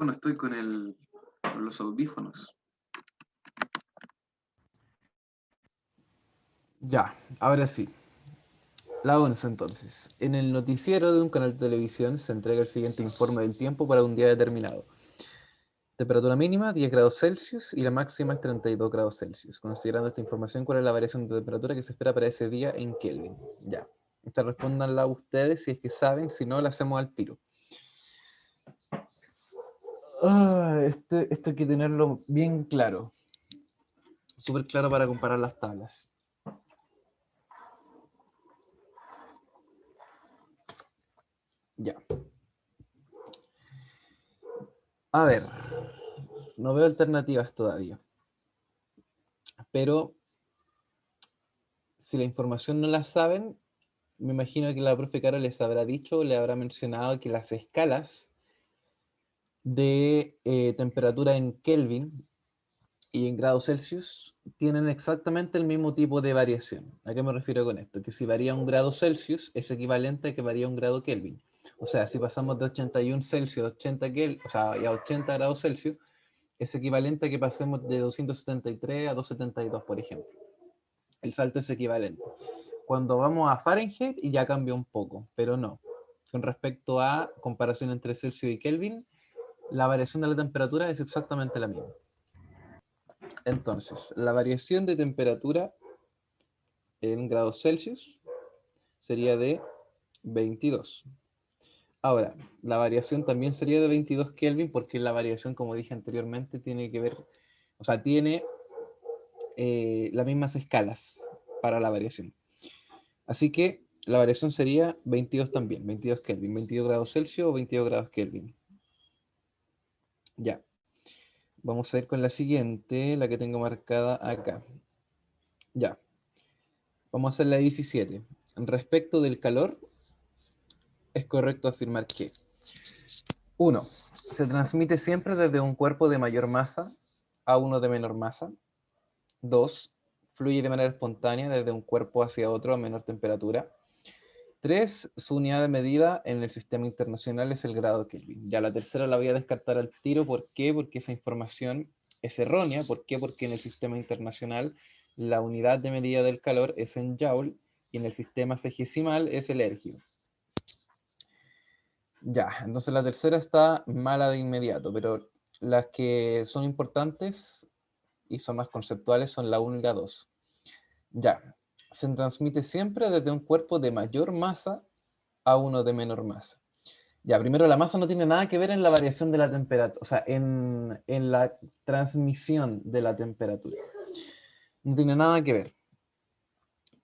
Bueno, estoy con los audífonos. Ya, ahora sí. La ONS entonces. En el noticiero de un canal de televisión se entrega el siguiente informe del tiempo para un día determinado. Temperatura mínima 10 grados Celsius y la máxima es 32 grados Celsius. Considerando esta información, ¿cuál es la variación de temperatura que se espera para ese día en Kelvin? Ya. Esta respóndanla ustedes si es que saben, si no, la hacemos al tiro. Esto hay que tenerlo bien claro. Súper claro para comparar las tablas. Ya. A ver, no veo alternativas todavía. Pero si la información no la saben, me imagino que la profe Caro les habrá dicho, le habrá mencionado que las escalas de temperatura en Kelvin y en grados Celsius tienen exactamente el mismo tipo de variación. ¿A qué me refiero con esto? Que si varía un grado Celsius es equivalente a que varía un grado Kelvin. O sea, si pasamos de 81 Celsius a 80 Kelvin, o sea, a 80 grados Celsius, es equivalente a que pasemos de 273 a 272, por ejemplo. El salto es equivalente. Cuando vamos a Fahrenheit y ya cambia un poco, pero no. Con respecto a comparación entre Celsius y Kelvin, la variación de la temperatura es exactamente la misma. Entonces, la variación de temperatura en grados Celsius sería de 22. Ahora, la variación también sería de 22 Kelvin porque la variación, como dije anteriormente, tiene que ver, o sea, tiene las mismas escalas para la variación. Así que la variación sería 22 también, 22 Kelvin, 22 grados Celsius o 22 grados Kelvin. Ya, vamos a ir con la siguiente, la que tengo marcada acá. Ya, vamos a hacer la 17. Respecto del calor, es correcto afirmar que 1. Se transmite siempre desde un cuerpo de mayor masa a uno de menor masa. 2. Fluye de manera espontánea desde un cuerpo hacia otro a menor temperatura. 3. Su unidad de medida en el sistema internacional es el grado Kelvin. Ya la tercera la voy a descartar al tiro. ¿Por qué? Porque esa información es errónea. ¿Por qué? Porque en el sistema internacional la unidad de medida del calor es en Joule y en el sistema sexagesimal es el ergio. Ya, entonces la tercera está mala de inmediato, pero las que son importantes y son más conceptuales son la 1 y la 2. Ya, se transmite siempre desde un cuerpo de mayor masa a uno de menor masa. Ya, primero la masa no tiene nada que ver en la variación de la temperatura, o sea, en la transmisión de la temperatura. No tiene nada que ver,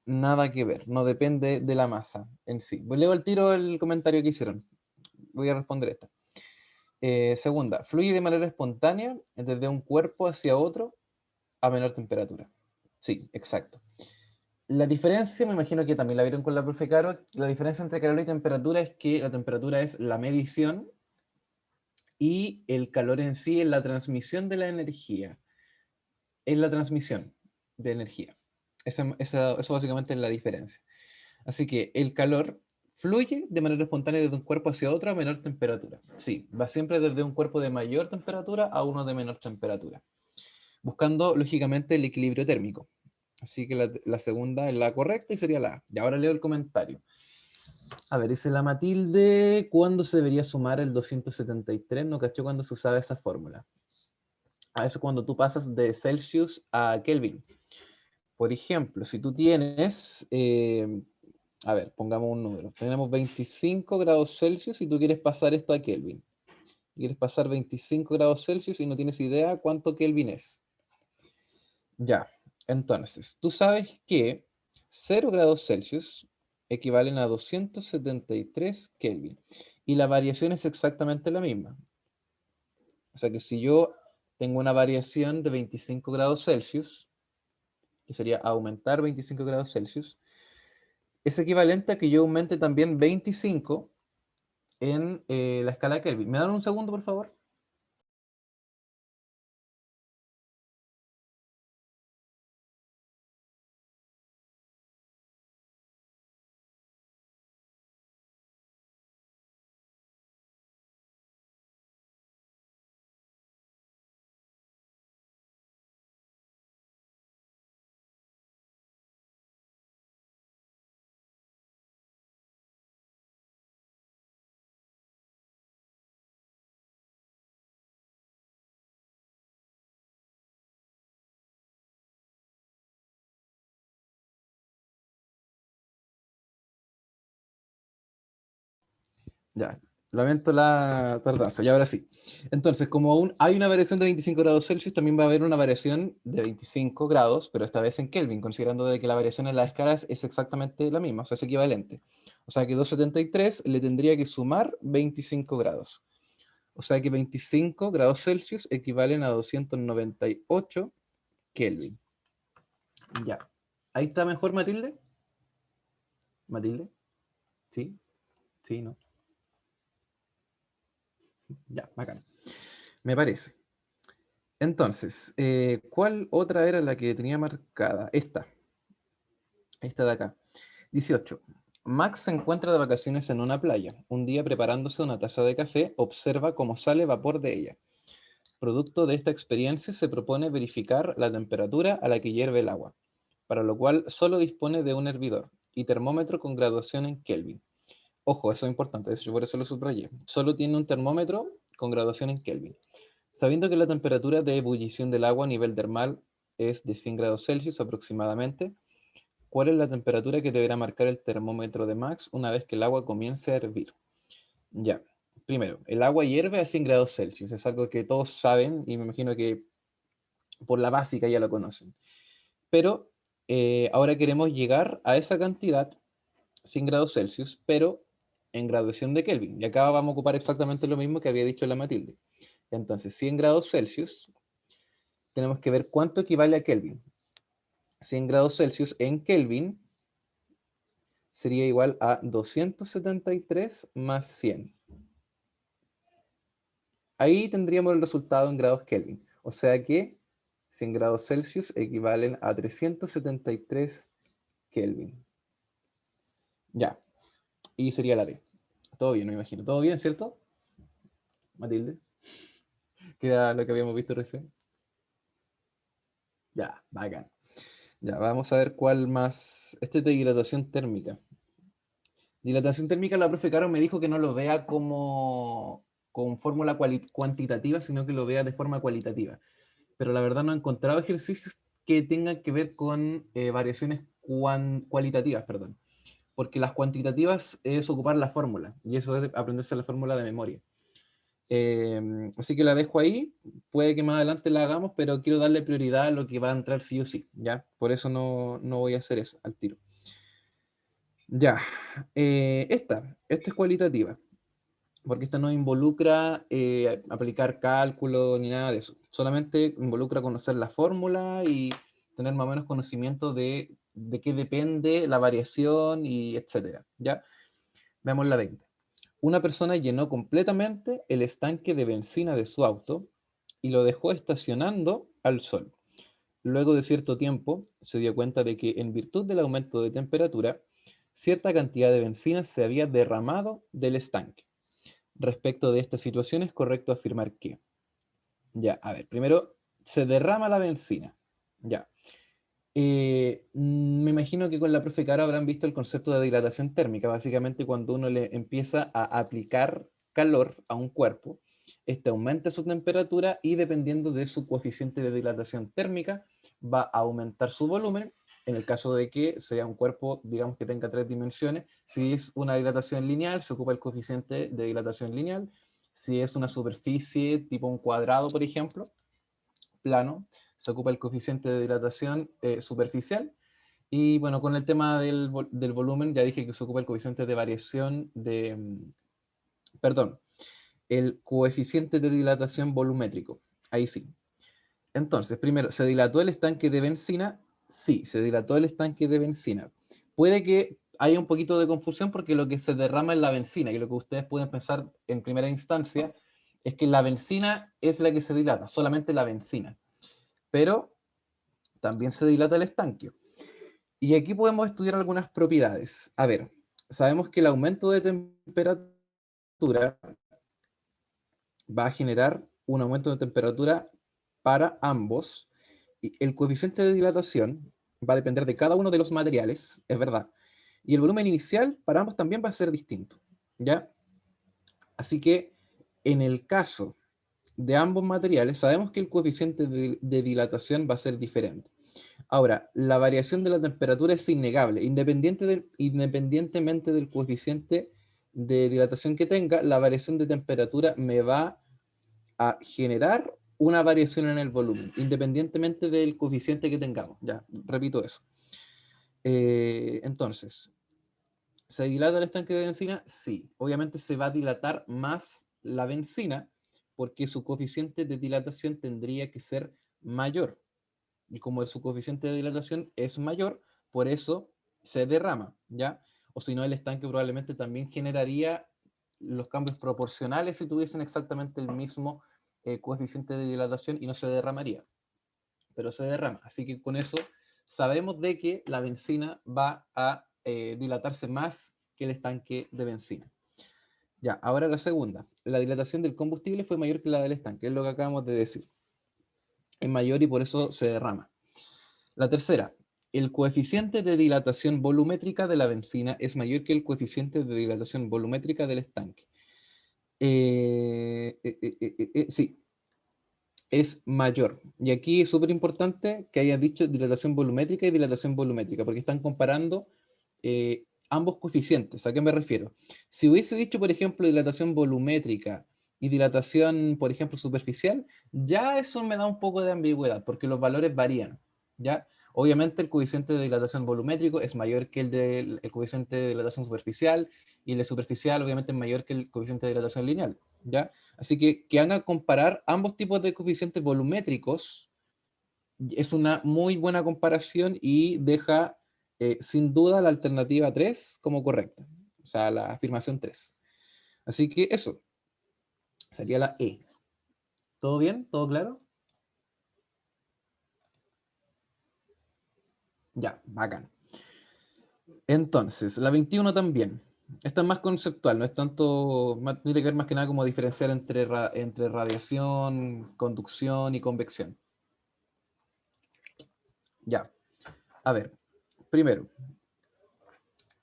nada que ver, no depende de la masa en sí. Pues leo al tiro el comentario que hicieron. Voy a responder esta. Segunda, fluye de manera espontánea desde un cuerpo hacia otro a menor temperatura. Sí, exacto. La diferencia, me imagino que también la vieron con la profe Caro, la diferencia entre calor y temperatura es que la temperatura es la medición y el calor en sí es la transmisión de la energía. Es la transmisión de energía. Eso básicamente es la diferencia. Así que el calor fluye de manera espontánea desde un cuerpo hacia otro a menor temperatura. Sí, va siempre desde un cuerpo de mayor temperatura a uno de menor temperatura, buscando lógicamente el equilibrio térmico. Así que la segunda es la correcta y sería la A. Y ahora leo el comentario. A ver, dice la Matilde, ¿cuándo se debería sumar el 273? No caché cuándo se usaba esa fórmula. A eso cuando tú pasas de Celsius a Kelvin. Por ejemplo, si tú tienes, a ver, pongamos un número. Tenemos 25 grados Celsius y tú quieres pasar esto a Kelvin. Quieres pasar 25 grados Celsius y no tienes idea cuánto Kelvin es. Ya, entonces, tú sabes que 0 grados Celsius equivalen a 273 Kelvin. Y la variación es exactamente la misma. O sea que si yo tengo una variación de 25 grados Celsius, que sería aumentar 25 grados Celsius, es equivalente a que yo aumente también 25 en la escala Kelvin. ¿Me dan un segundo, por favor? Ya, lamento la tardanza, y ahora sí. Entonces, como aún hay una variación de 25 grados Celsius, también va a haber una variación de 25 grados, pero esta vez en Kelvin, considerando de que la variación en las escalas es exactamente la misma, o sea, es equivalente. O sea que 273 le tendría que sumar 25 grados. O sea que 25 grados Celsius equivalen a 298 Kelvin. Ya. ¿Ahí está mejor, Matilde? ¿Matilde? ¿Sí? ¿Sí? ¿No? Ya, bacán. Me parece. Entonces, ¿cuál otra era la que tenía marcada? Esta de acá. 18. Max se encuentra de vacaciones en una playa. Un día preparándose una taza de café, observa cómo sale vapor de ella. Producto de esta experiencia se propone verificar la temperatura a la que hierve el agua, para lo cual solo dispone de un hervidor y termómetro con graduación en Kelvin. Ojo, eso es importante, yo por eso lo subrayé. Solo tiene un termómetro con graduación en Kelvin. Sabiendo que la temperatura de ebullición del agua a nivel dermal es de 100 grados Celsius aproximadamente, ¿cuál es la temperatura que deberá marcar el termómetro de Max una vez que el agua comience a hervir? Ya, primero, el agua hierve a 100 grados Celsius, es algo que todos saben y me imagino que por la básica ya lo conocen. Pero ahora queremos llegar a esa cantidad, 100 grados Celsius, pero en graduación de Kelvin. Y acá vamos a ocupar exactamente lo mismo que había dicho la Matilde. Entonces, 100 grados Celsius, tenemos que ver cuánto equivale a Kelvin. 100 grados Celsius en Kelvin sería igual a 273 más 100. Ahí tendríamos el resultado en grados Kelvin. O sea que 100 grados Celsius equivalen a 373 Kelvin. Ya, y sería la D. Todo bien, me imagino. ¿Todo bien, cierto, Matilde? Que era lo que habíamos visto recién. Ya, bacán. Ya, vamos a ver cuál más. Este es de dilatación térmica. Dilatación térmica, la profe Caro me dijo que no lo vea como con fórmula cuantitativa, sino que lo vea de forma cualitativa. Pero la verdad no he encontrado ejercicios que tengan que ver con variaciones cualitativas, perdón. Porque las cuantitativas es ocupar la fórmula, y eso es aprenderse la fórmula de memoria. Así que la dejo ahí, puede que más adelante la hagamos, pero quiero darle prioridad a lo que va a entrar sí o sí, ¿ya? Por eso no voy a hacer eso al tiro. Ya, esta es cualitativa, porque esta no involucra aplicar cálculo ni nada de eso, solamente involucra conocer la fórmula y tener más o menos conocimiento de qué depende la variación y etcétera, ¿ya? Veamos la 20. Una persona llenó completamente el estanque de benzina de su auto y lo dejó estacionando al sol. Luego de cierto tiempo, se dio cuenta de que en virtud del aumento de temperatura, cierta cantidad de benzina se había derramado del estanque. Respecto de esta situación, es correcto afirmar que, ya, a ver, primero, se derrama la benzina. Ya. Me imagino que con la profe Cara habrán visto el concepto de dilatación térmica. Básicamente, cuando uno le empieza a aplicar calor a un cuerpo, este aumenta su temperatura y dependiendo de su coeficiente de dilatación térmica, va a aumentar su volumen. En el caso de que sea un cuerpo, digamos que tenga 3 dimensiones, si es una dilatación lineal, se ocupa el coeficiente de dilatación lineal. Si es una superficie tipo un cuadrado, por ejemplo, plano, se ocupa el coeficiente de dilatación superficial. Y bueno, con el tema del volumen, ya dije que se ocupa el coeficiente de variación perdón, el coeficiente de dilatación volumétrico. Ahí sí. Entonces, primero, ¿se dilató el estanque de benzina? Sí, se dilató el estanque de benzina. Puede que haya un poquito de confusión porque lo que se derrama es la benzina, y lo que ustedes pueden pensar en primera instancia es que la benzina es la que se dilata, solamente la benzina. Pero también se dilata el estanque. Y aquí podemos estudiar algunas propiedades. A ver, sabemos que el aumento de temperatura va a generar un aumento de temperatura para ambos. Y el coeficiente de dilatación va a depender de cada uno de los materiales, es verdad. Y el volumen inicial para ambos también va a ser distinto, ¿ya? Así que en el caso de ambos materiales, sabemos que el coeficiente de dilatación va a ser diferente. Ahora, la variación de la temperatura es innegable, independientemente del coeficiente de dilatación que tenga, la variación de temperatura me va a generar una variación en el volumen, independientemente del coeficiente que tengamos. Ya, repito eso. Entonces, ¿se dilata el estanque de benzina? Sí. Obviamente se va a dilatar más la benzina porque su coeficiente de dilatación tendría que ser mayor. Y como su coeficiente de dilatación es mayor, por eso se derrama, ¿ya? O si no, el estanque probablemente también generaría los cambios proporcionales si tuviesen exactamente el mismo coeficiente de dilatación y no se derramaría, pero se derrama. Así que con eso sabemos de que la benzina va a dilatarse más que el estanque de benzina. Ya, ahora la segunda. La dilatación del combustible fue mayor que la del estanque, es lo que acabamos de decir. Es mayor y por eso se derrama. La tercera, el coeficiente de dilatación volumétrica de la benzina es mayor que el coeficiente de dilatación volumétrica del estanque. Sí, es mayor. Y aquí es súper importante que hayas dicho dilatación volumétrica y dilatación volumétrica, porque están comparando ambos coeficientes. ¿A qué me refiero? Si hubiese dicho, por ejemplo, dilatación volumétrica y dilatación, por ejemplo, superficial, ya eso me da un poco de ambigüedad, porque los valores varían, ¿ya? Obviamente el coeficiente de dilatación volumétrico es mayor que el coeficiente de dilatación superficial, y el de superficial obviamente es mayor que el coeficiente de dilatación lineal, ¿ya? Así que hagan comparar ambos tipos de coeficientes volumétricos es una muy buena comparación y deja sin duda la alternativa 3 como correcta, o sea, la afirmación 3. Así que eso sería la E. ¿Todo bien? ¿Todo claro? Ya, bacán. Entonces, la 21 también. Esta es más conceptual, no es tanto, tiene que ver más que nada como diferenciar entre radiación, conducción y convección. Ya, a ver, primero,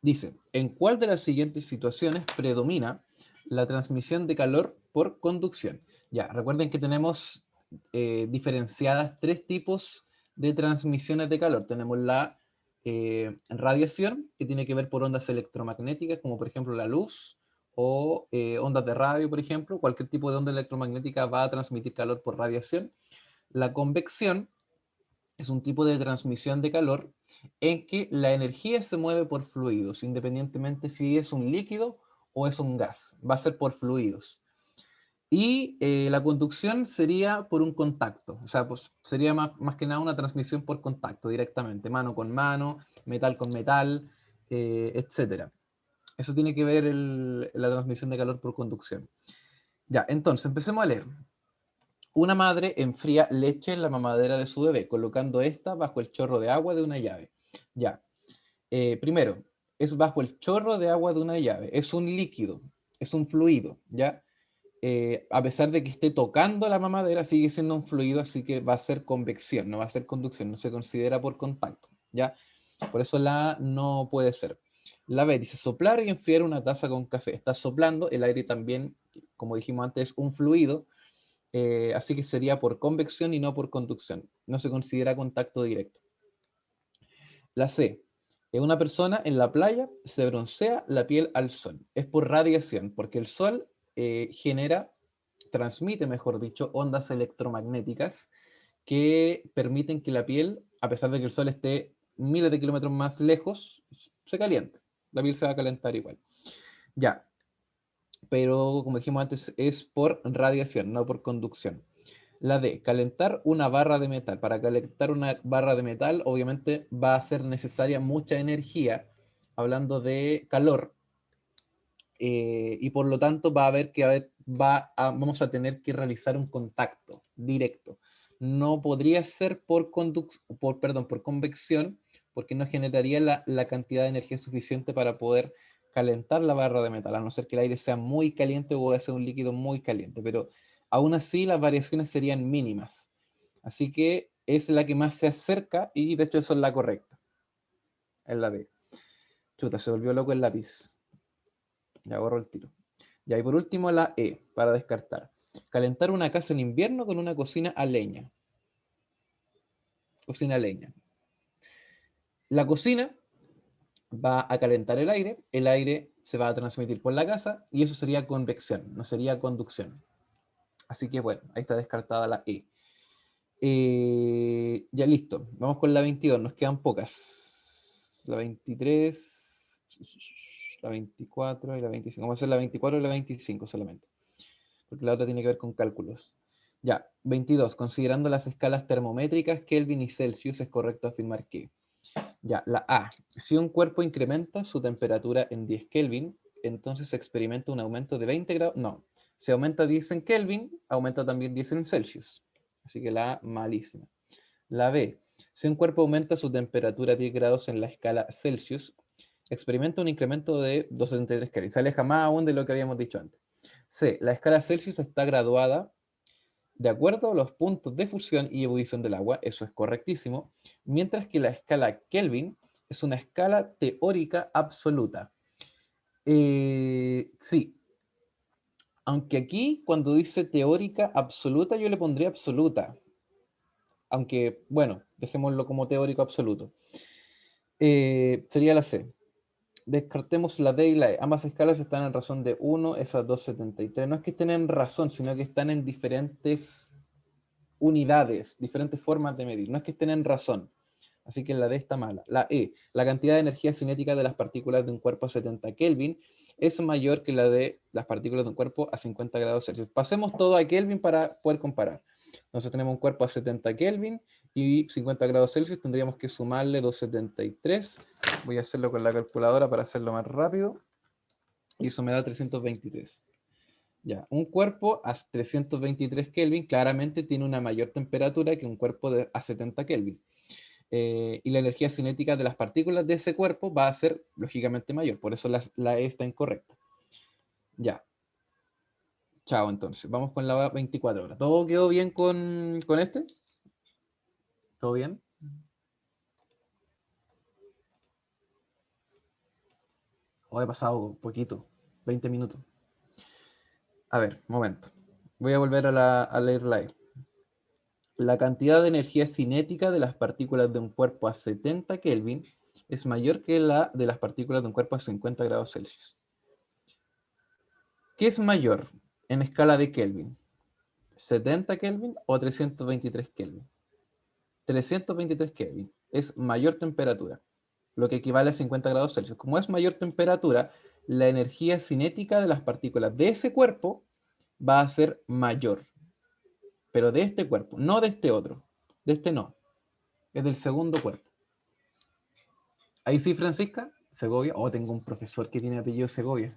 dice, ¿en cuál de las siguientes situaciones predomina la transmisión de calor por conducción? Ya, recuerden que tenemos diferenciadas tres tipos de transmisiones de calor. Tenemos la radiación, que tiene que ver por ondas electromagnéticas, como por ejemplo la luz, o ondas de radio, por ejemplo. Cualquier tipo de onda electromagnética va a transmitir calor por radiación. La convección es un tipo de transmisión de calor en que la energía se mueve por fluidos, independientemente si es un líquido o es un gas, va a ser por fluidos. Y la conducción sería por un contacto, o sea, pues sería más que nada una transmisión por contacto directamente, mano con mano, metal con metal, etc. Eso tiene que ver la transmisión de calor por conducción. Ya, entonces empecemos a leer. Una madre enfría leche en la mamadera de su bebé, colocando esta bajo el chorro de agua de una llave. Ya, primero, es bajo el chorro de agua de una llave. Es un líquido, es un fluido, ¿ya? A pesar de que esté tocando la mamadera, sigue siendo un fluido, así que va a ser convección, no va a ser conducción, no se considera por contacto, ¿ya? Por eso la A no puede ser. La B dice soplar y enfriar una taza con café. Está soplando, el aire también, como dijimos antes, es un fluido, así que sería por convección y no por conducción. No se considera contacto directo. La C. Una persona en la playa se broncea la piel al sol. Es por radiación, porque el sol transmite, mejor dicho, ondas electromagnéticas que permiten que la piel, a pesar de que el sol esté miles de kilómetros más lejos, se caliente. La piel se va a calentar igual. Ya, pero como dijimos antes, es por radiación, no por conducción. La D, calentar una barra de metal. Para calentar una barra de metal, obviamente va a ser necesaria mucha energía, hablando de calor, y por lo tanto va a haber que vamos a tener que realizar un contacto directo. No podría ser por convección, porque no generaría la cantidad de energía suficiente para poder calentar la barra de metal, a no ser que el aire sea muy caliente o sea un líquido muy caliente, pero aún así las variaciones serían mínimas. Así que es la que más se acerca y de hecho eso es la correcta. Es la B. Chuta, se volvió loco el lápiz. Ya borro el tiro. Ya, y por último la E, para descartar. Calentar una casa en invierno con una cocina a leña. Cocina a leña. La cocina va a calentar el aire se va a transmitir por la casa y eso sería convección, no sería conducción. Así que bueno, ahí está descartada la E. Ya listo, vamos con la 22, nos quedan pocas. La 23, la 24 y la 25. Vamos a hacer la 24 y la 25 solamente, porque la otra tiene que ver con cálculos. Ya, 22. Considerando las escalas termométricas Kelvin y Celsius, es correcto afirmar que. Ya, la A. Si un cuerpo incrementa su temperatura en 10 Kelvin, entonces se experimenta un aumento de 20 grados. No, si aumenta 10 en Kelvin, aumenta también 10 en Celsius. Así que la A, malísima. La B. Si un cuerpo aumenta su temperatura 10 grados en la escala Celsius, experimenta un incremento de 273 Kelvin. Se aleja más aún de lo que habíamos dicho antes. C. La escala Celsius está graduada de acuerdo a los puntos de fusión y ebullición del agua, eso es correctísimo, mientras que la escala Kelvin es una escala teórica absoluta. Sí, aunque aquí cuando dice teórica absoluta yo le pondría absoluta, aunque bueno, dejémoslo como teórico absoluto. Sería la C. Descartemos la D y la E. Ambas escalas están en razón de 1, esas 273. No es que estén en razón, sino que están en diferentes unidades, diferentes formas de medir. No es que estén en razón. Así que la D está mala. La E, la cantidad de energía cinética de las partículas de un cuerpo a 70 Kelvin es mayor que la de las partículas de un cuerpo a 50 grados Celsius. Pasemos todo a Kelvin para poder comparar. Entonces tenemos un cuerpo a 70 Kelvin y 50 grados Celsius, tendríamos que sumarle 273. Voy a hacerlo con la calculadora para hacerlo más rápido. Y eso me da 323. Ya, un cuerpo a 323 Kelvin claramente tiene una mayor temperatura que un cuerpo a 70 Kelvin. Y la energía cinética de las partículas de ese cuerpo va a ser lógicamente mayor, por eso la E está incorrecta. Ya. Chao, entonces. Vamos con la 24 ahora. ¿Todo quedó bien con este? ¿Todo bien? O he pasado poquito, 20 minutos. A ver, momento. Voy a volver a leer la E. La cantidad de energía cinética de las partículas de un cuerpo a 70 Kelvin es mayor que la de las partículas de un cuerpo a 50 grados Celsius. ¿Qué es mayor en escala de Kelvin? ¿70 Kelvin o 323 Kelvin? 323 Kelvin es mayor temperatura, lo que equivale a 50 grados Celsius. Como es mayor temperatura, la energía cinética de las partículas de ese cuerpo va a ser mayor, pero de este cuerpo, no de este otro. De este no, es del segundo cuerpo. Ahí sí, Francisca, Segovia. Oh, tengo un profesor que tiene apellido Segovia.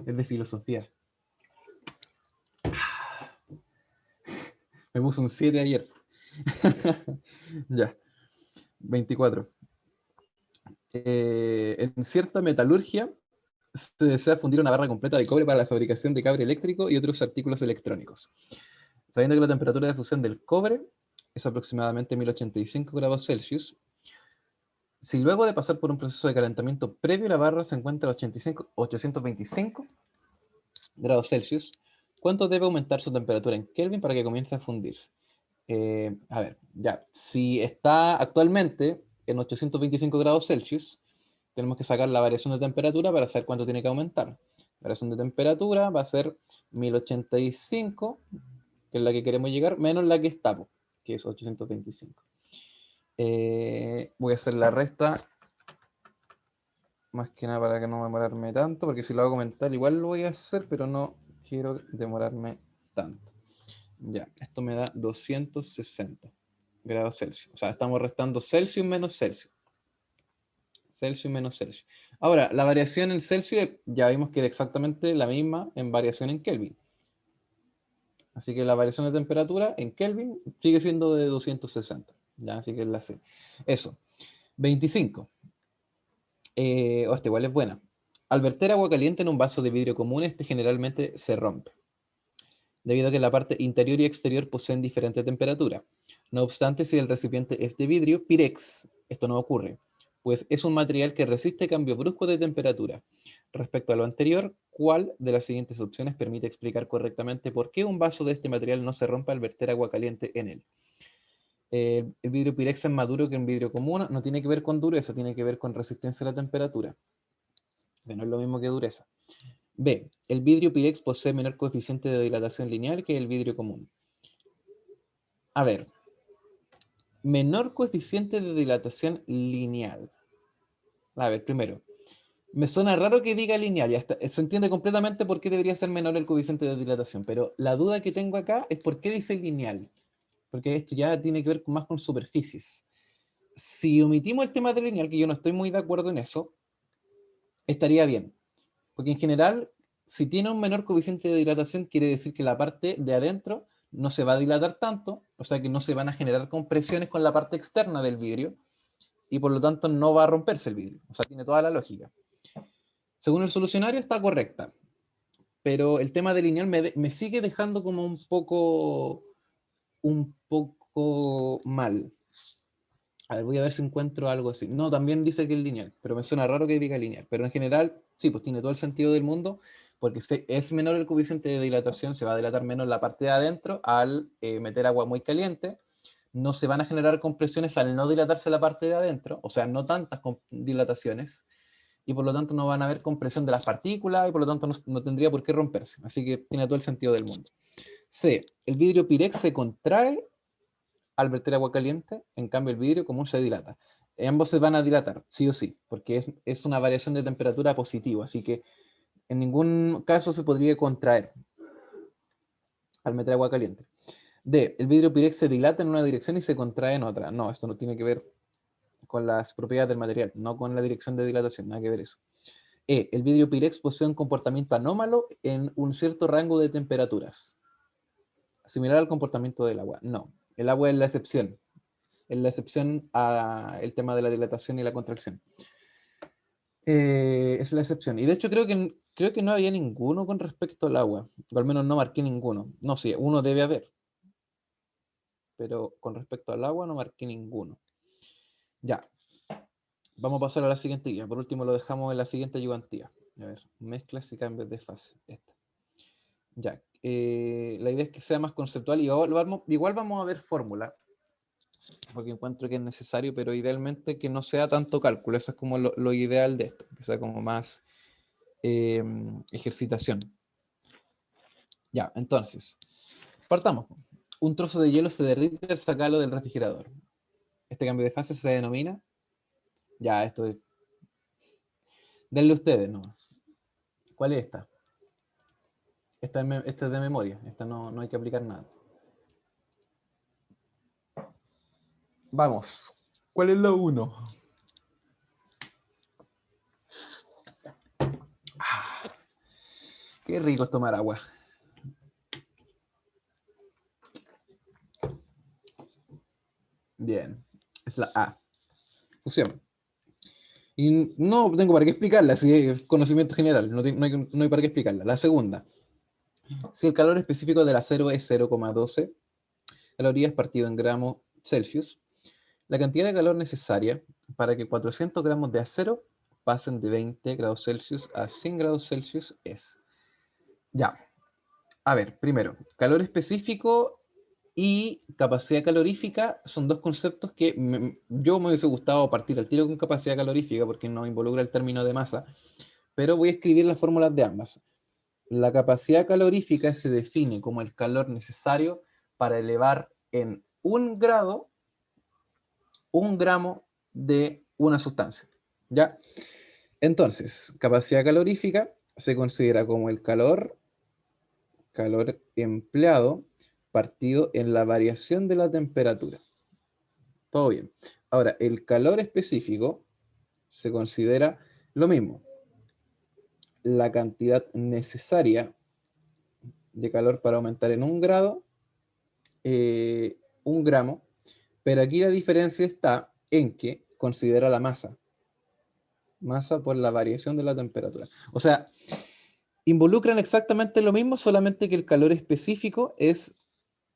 Es de filosofía. Me puso un 7 ayer. Ya. 24. En cierta metalurgia se desea fundir una barra completa de cobre para la fabricación de cable eléctrico y otros artículos electrónicos. Sabiendo que la temperatura de fusión del cobre es aproximadamente 1085 grados Celsius, si luego de pasar por un proceso de calentamiento previo la barra se encuentra a 825 grados Celsius, ¿cuánto debe aumentar su temperatura en Kelvin para que comience a fundirse? A ver, ya, si está actualmente en 825 grados Celsius, tenemos que sacar la variación de temperatura para saber cuánto tiene que aumentar. La variación de temperatura va a ser 1085, que es la que queremos llegar, menos la que está, que es 825. Voy a hacer la resta, más que nada para que no demorarme tanto, porque si lo hago mental igual lo voy a hacer, pero no quiero demorarme tanto. Ya, esto me da 260 grados Celsius. O sea, estamos restando Celsius menos Celsius. Celsius menos Celsius. Ahora, la variación en Celsius ya vimos que era exactamente la misma en variación en Kelvin. Así que la variación de temperatura en Kelvin sigue siendo de 260. ¿Ya? Así que es la C. Eso. 25. Este igual es buena. Al verter agua caliente en un vaso de vidrio común, este generalmente se rompe, debido a que la parte interior y exterior poseen diferente temperatura. No obstante, si el recipiente es de vidrio, Pirex, esto no ocurre, pues es un material que resiste cambio brusco de temperatura. Respecto a lo anterior, ¿cuál de las siguientes opciones permite explicar correctamente por qué un vaso de este material no se rompe al verter agua caliente en él? El vidrio Pirex es más duro que un vidrio común, no tiene que ver con dureza, tiene que ver con resistencia a la temperatura. que no es lo mismo que dureza. B, el vidrio Pirex posee menor coeficiente de dilatación lineal que el vidrio común. A ver, menor coeficiente de dilatación lineal. A ver, primero, me suena raro que diga lineal, ya está, se entiende completamente por qué debería ser menor el coeficiente de dilatación, pero la duda que tengo acá es por qué dice lineal, porque esto ya tiene que ver más con superficies. Si omitimos el tema de lineal, que yo no estoy muy de acuerdo en eso, estaría bien, porque en general, si tiene un menor coeficiente de dilatación, quiere decir que la parte de adentro no se va a dilatar tanto, o sea que no se van a generar compresiones con la parte externa del vidrio, y por lo tanto no va a romperse el vidrio, o sea, tiene toda la lógica. Según el solucionario está correcta, pero el tema de lineal me sigue dejando como un poco mal. A ver, voy a ver si encuentro algo así. No, también dice que es lineal, pero me suena raro que diga lineal. Pero en general, sí, pues tiene todo el sentido del mundo, porque si es menor el coeficiente de dilatación, se va a dilatar menos la parte de adentro al meter agua muy caliente. No se van a generar compresiones al no dilatarse la parte de adentro, o sea, no tantas dilataciones, y por lo tanto no van a haber compresión de las partículas, y por lo tanto no tendría por qué romperse. Así que tiene todo el sentido del mundo. C. El vidrio Pirex se contrae al verter agua caliente, en cambio el vidrio común se dilata. Ambos se van a dilatar, sí o sí, porque es una variación de temperatura positiva, así que en ningún caso se podría contraer al meter agua caliente. D. El vidrio Pirex se dilata en una dirección y se contrae en otra. No, esto no tiene que ver con las propiedades del material, no con la dirección de dilatación, nada que ver eso. E. El vidrio Pirex posee un comportamiento anómalo en un cierto rango de temperaturas. Similar al comportamiento del agua. No, el agua es la excepción. Es la excepción al tema de la dilatación y la contracción. Es la excepción. Y de hecho creo que no había ninguno con respecto al agua. O al menos no marqué ninguno. No, sí, uno debe haber. Pero con respecto al agua no marqué ninguno. Ya. Vamos a pasar a la siguiente guía. Por último lo dejamos en la siguiente ayudantía. A ver, mezclas y cambios de fase. Esta. Ya. La idea es que sea más conceptual y igual vamos a ver fórmula, porque encuentro que es necesario, pero idealmente que no sea tanto cálculo. Eso es como lo ideal de esto, que sea como más ejercitación. Ya, entonces, partamos. Un trozo de hielo se derrite al sacarlo del refrigerador. Este cambio de fase se denomina. Ya, esto es. Denle ustedes, ¿no? ¿Cuál es esta? Esta es de memoria. Esta no hay que aplicar nada. Vamos. ¿Cuál es la 1? Qué rico es tomar agua. Bien. Es la A. Fusión. Y no tengo para qué explicarla, si es conocimiento general, no hay para qué explicarla. La segunda, si el calor específico del acero es 0,12 calorías partido en gramos Celsius, la cantidad de calor necesaria para que 400 gramos de acero pasen de 20 grados Celsius a 100 grados Celsius es. Ya, a ver, primero, calor específico y capacidad calorífica son dos conceptos que yo me hubiese gustado partir al tiro con capacidad calorífica porque no involucra el término de masa, pero voy a escribir las fórmulas de ambas. La capacidad calorífica se define como el calor necesario para elevar en 1 grado 1 gramo de una sustancia. ¿Ya? Entonces, capacidad calorífica se considera como el calor empleado partido en la variación de la temperatura. Todo bien. Ahora, el calor específico se considera lo mismo, la cantidad necesaria de calor para aumentar en 1 grado, 1 gramo, pero aquí la diferencia está en que considera la masa por la variación de la temperatura. O sea, involucran exactamente lo mismo, solamente que el calor específico es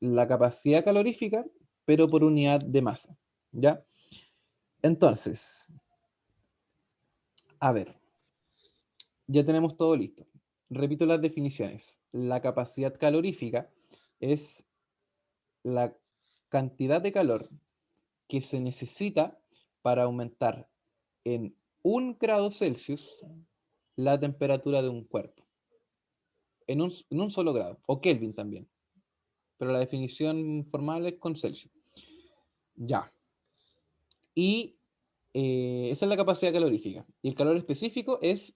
la capacidad calorífica, pero por unidad de masa. ¿Ya? Entonces, a ver, ya tenemos todo listo. Repito las definiciones. La capacidad calorífica es la cantidad de calor que se necesita para aumentar en 1 grado Celsius la temperatura de un cuerpo. En un solo grado, o Kelvin también. Pero la definición formal es con Celsius. Ya. Y esa es la capacidad calorífica. Y el calor específico es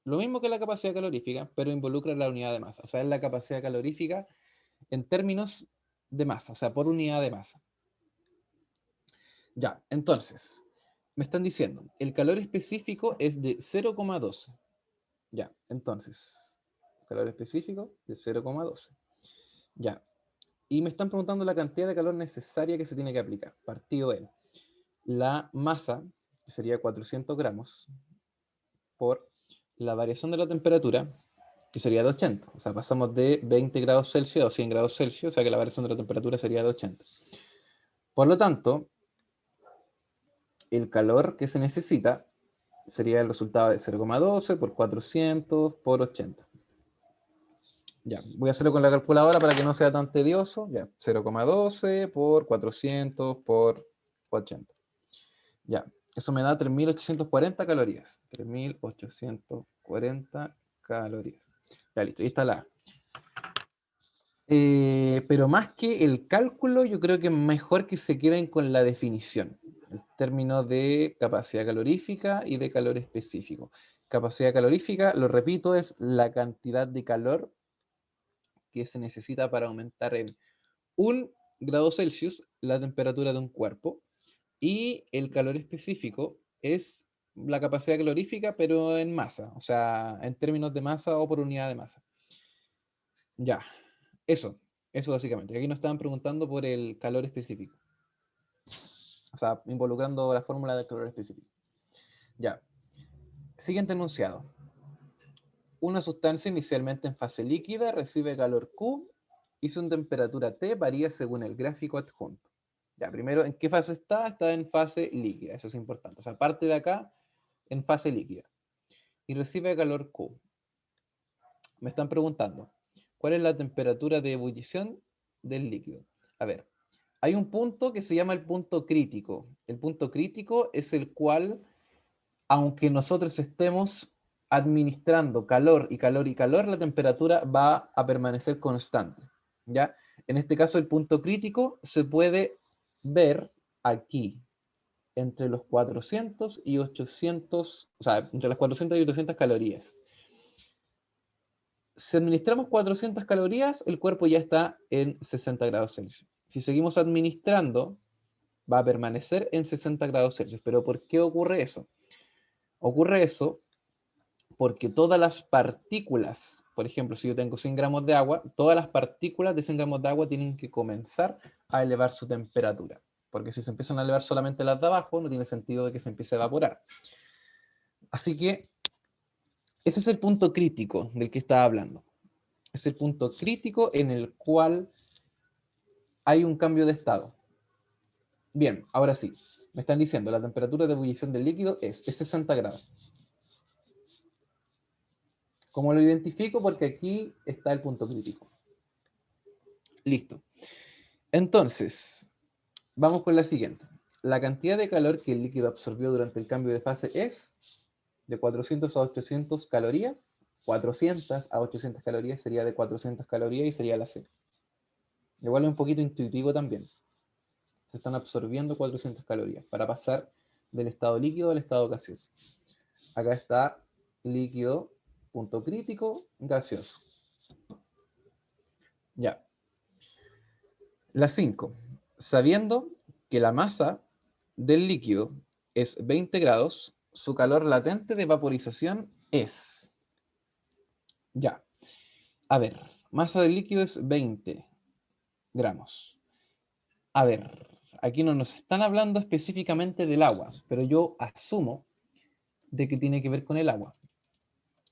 lo mismo que la capacidad calorífica, pero involucra la unidad de masa. O sea, es la capacidad calorífica en términos de masa, o sea, por unidad de masa. Ya, entonces, me están diciendo, el calor específico es de 0,12. Ya, entonces, calor específico de 0,12. Ya, y me están preguntando la cantidad de calor necesaria que se tiene que aplicar, partido en la masa, que sería 400 gramos, por la variación de la temperatura, que sería de 80. O sea, pasamos de 20 grados Celsius a 100 grados Celsius, o sea que la variación de la temperatura sería de 80. Por lo tanto, el calor que se necesita sería el resultado de 0,12 por 400 por 80. Ya, voy a hacerlo con la calculadora para que no sea tan tedioso. Ya, 0,12 por 400 por 80. Ya, eso me da 3.840 calorías. 3.840 calorías. Ya, listo, ahí está la A. Pero más que el cálculo, yo creo que es mejor que se queden con la definición, en términos de capacidad calorífica y de calor específico. Capacidad calorífica, lo repito, es la cantidad de calor que se necesita para aumentar en 1 grado Celsius la temperatura de un cuerpo, y el calor específico es la capacidad calorífica, pero en masa, o sea, en términos de masa o por unidad de masa. Ya, eso, eso básicamente. Aquí nos estaban preguntando por el calor específico, o sea, involucrando la fórmula del calor específico. Ya, siguiente enunciado. Una sustancia inicialmente en fase líquida recibe calor Q y su temperatura T varía según el gráfico adjunto. Ya, primero, ¿en qué fase está? Está en fase líquida, eso es importante. O sea, parte de acá en fase líquida. Y recibe calor Q. Me están preguntando, ¿cuál es la temperatura de ebullición del líquido? A ver, hay un punto que se llama el punto crítico. El punto crítico es el cual, aunque nosotros estemos administrando calor y calor y calor, la temperatura va a permanecer constante. ¿Ya? En este caso, el punto crítico se puede ver aquí, entre los 400 y 800, o sea, entre las 400 y 800 calorías. Si administramos 400 calorías, el cuerpo ya está en 60 grados Celsius. Si seguimos administrando, va a permanecer en 60 grados Celsius. ¿Pero por qué ocurre eso? Ocurre eso porque todas las partículas, por ejemplo, si yo tengo 100 gramos de agua, todas las partículas de 100 gramos de agua tienen que comenzar a elevar su temperatura. Porque si se empiezan a elevar solamente las de abajo, no tiene sentido de que se empiece a evaporar. Así que ese es el punto crítico del que estaba hablando. Es el punto crítico en el cual hay un cambio de estado. Bien, ahora sí, me están diciendo la temperatura de ebullición del líquido es 60 grados. ¿Cómo lo identifico? Porque aquí está el punto crítico. Listo. Entonces, vamos con la siguiente. La cantidad de calor que el líquido absorbió durante el cambio de fase es de 400 a 800 calorías. 400 a 800 calorías sería de 400 calorías y sería la C. Igual es un poquito intuitivo también. Se están absorbiendo 400 calorías para pasar del estado líquido al estado gaseoso. Acá está líquido, punto crítico, gaseoso. Ya. La 5. Sabiendo que la masa del líquido es 20 grados, su calor latente de vaporización es... Ya. A ver, masa del líquido es 20 gramos. A ver, aquí no nos están hablando específicamente del agua, pero yo asumo de que tiene que ver con el agua.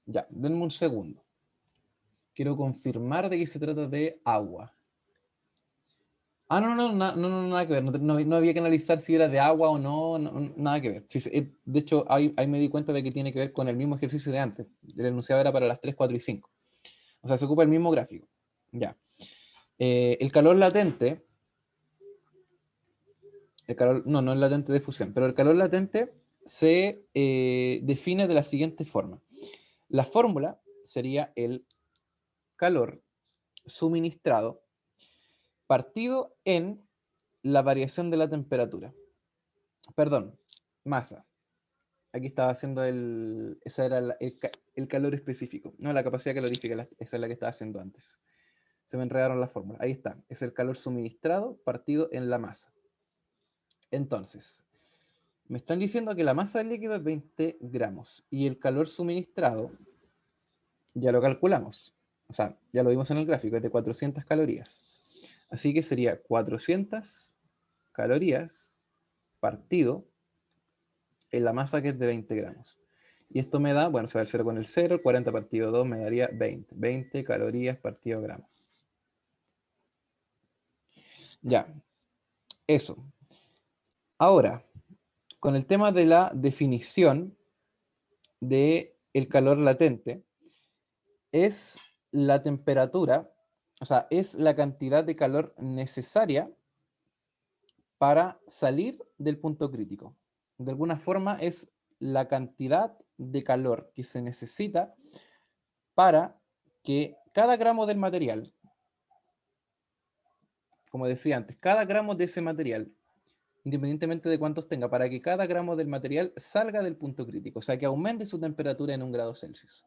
Ya, denme un segundo. Quiero confirmar de que se trata de agua. Ah, no, nada que ver. No había que analizar si era de agua o no, nada que ver. Sí, de hecho, ahí me di cuenta de que tiene que ver con el mismo ejercicio de antes. El enunciado era para las 3, 4 y 5. O sea, se ocupa el mismo gráfico. Ya. El calor latente, no es latente de fusión, pero el calor latente se define de la siguiente forma. La fórmula sería el calor suministrado partido en la variación de la temperatura. Perdón, masa. Aquí estaba haciendo esa era el calor específico. No, la capacidad calorífica, esa es la que estaba haciendo antes. Se me enredaron las fórmulas. Ahí está. Es el calor suministrado partido en la masa. Entonces, me están diciendo que la masa del líquido es 20 gramos y el calor suministrado, ya lo calculamos. O sea, ya lo vimos en el gráfico, es de 400 calorías. Así que sería 400 calorías partido en la masa que es de 20 gramos. Y esto me da, bueno, se va el 0 con el 0, 40 partido 2 me daría 20. 20 calorías partido gramo. Ya, eso. Ahora, con el tema de la definición del calor latente, es la temperatura, o sea, es la cantidad de calor necesaria para salir del punto crítico. De alguna forma es la cantidad de calor que se necesita para que cada gramo del material, como decía antes, cada gramo de ese material, independientemente de cuántos tenga, para que cada gramo del material salga del punto crítico, o sea, que aumente su temperatura en 1 grado Celsius.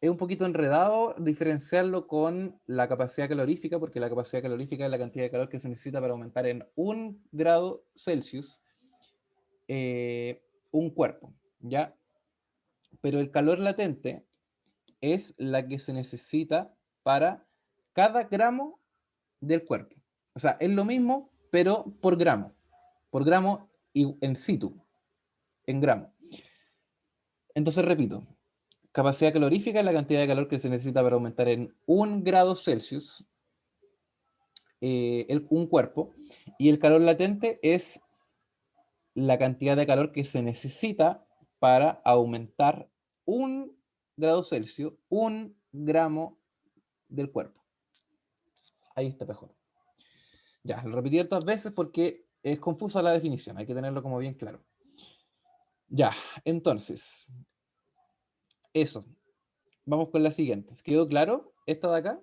Es un poquito enredado diferenciarlo con la capacidad calorífica, porque la capacidad calorífica es la cantidad de calor que se necesita para aumentar en 1 grado Celsius un cuerpo, ¿ya? Pero el calor latente es la que se necesita para cada gramo del cuerpo. O sea, es lo mismo, pero por gramo y en situ, en gramo. Entonces, repito, capacidad calorífica es la cantidad de calor que se necesita para aumentar en 1 grado Celsius un cuerpo, y el calor latente es la cantidad de calor que se necesita para aumentar 1 grado Celsius, 1 gramo del cuerpo. Ahí está mejor. Ya, lo repetí otras veces porque es confusa la definición, hay que tenerlo como bien claro. Ya, entonces, eso. Vamos con la siguiente. ¿Quedó claro esta de acá?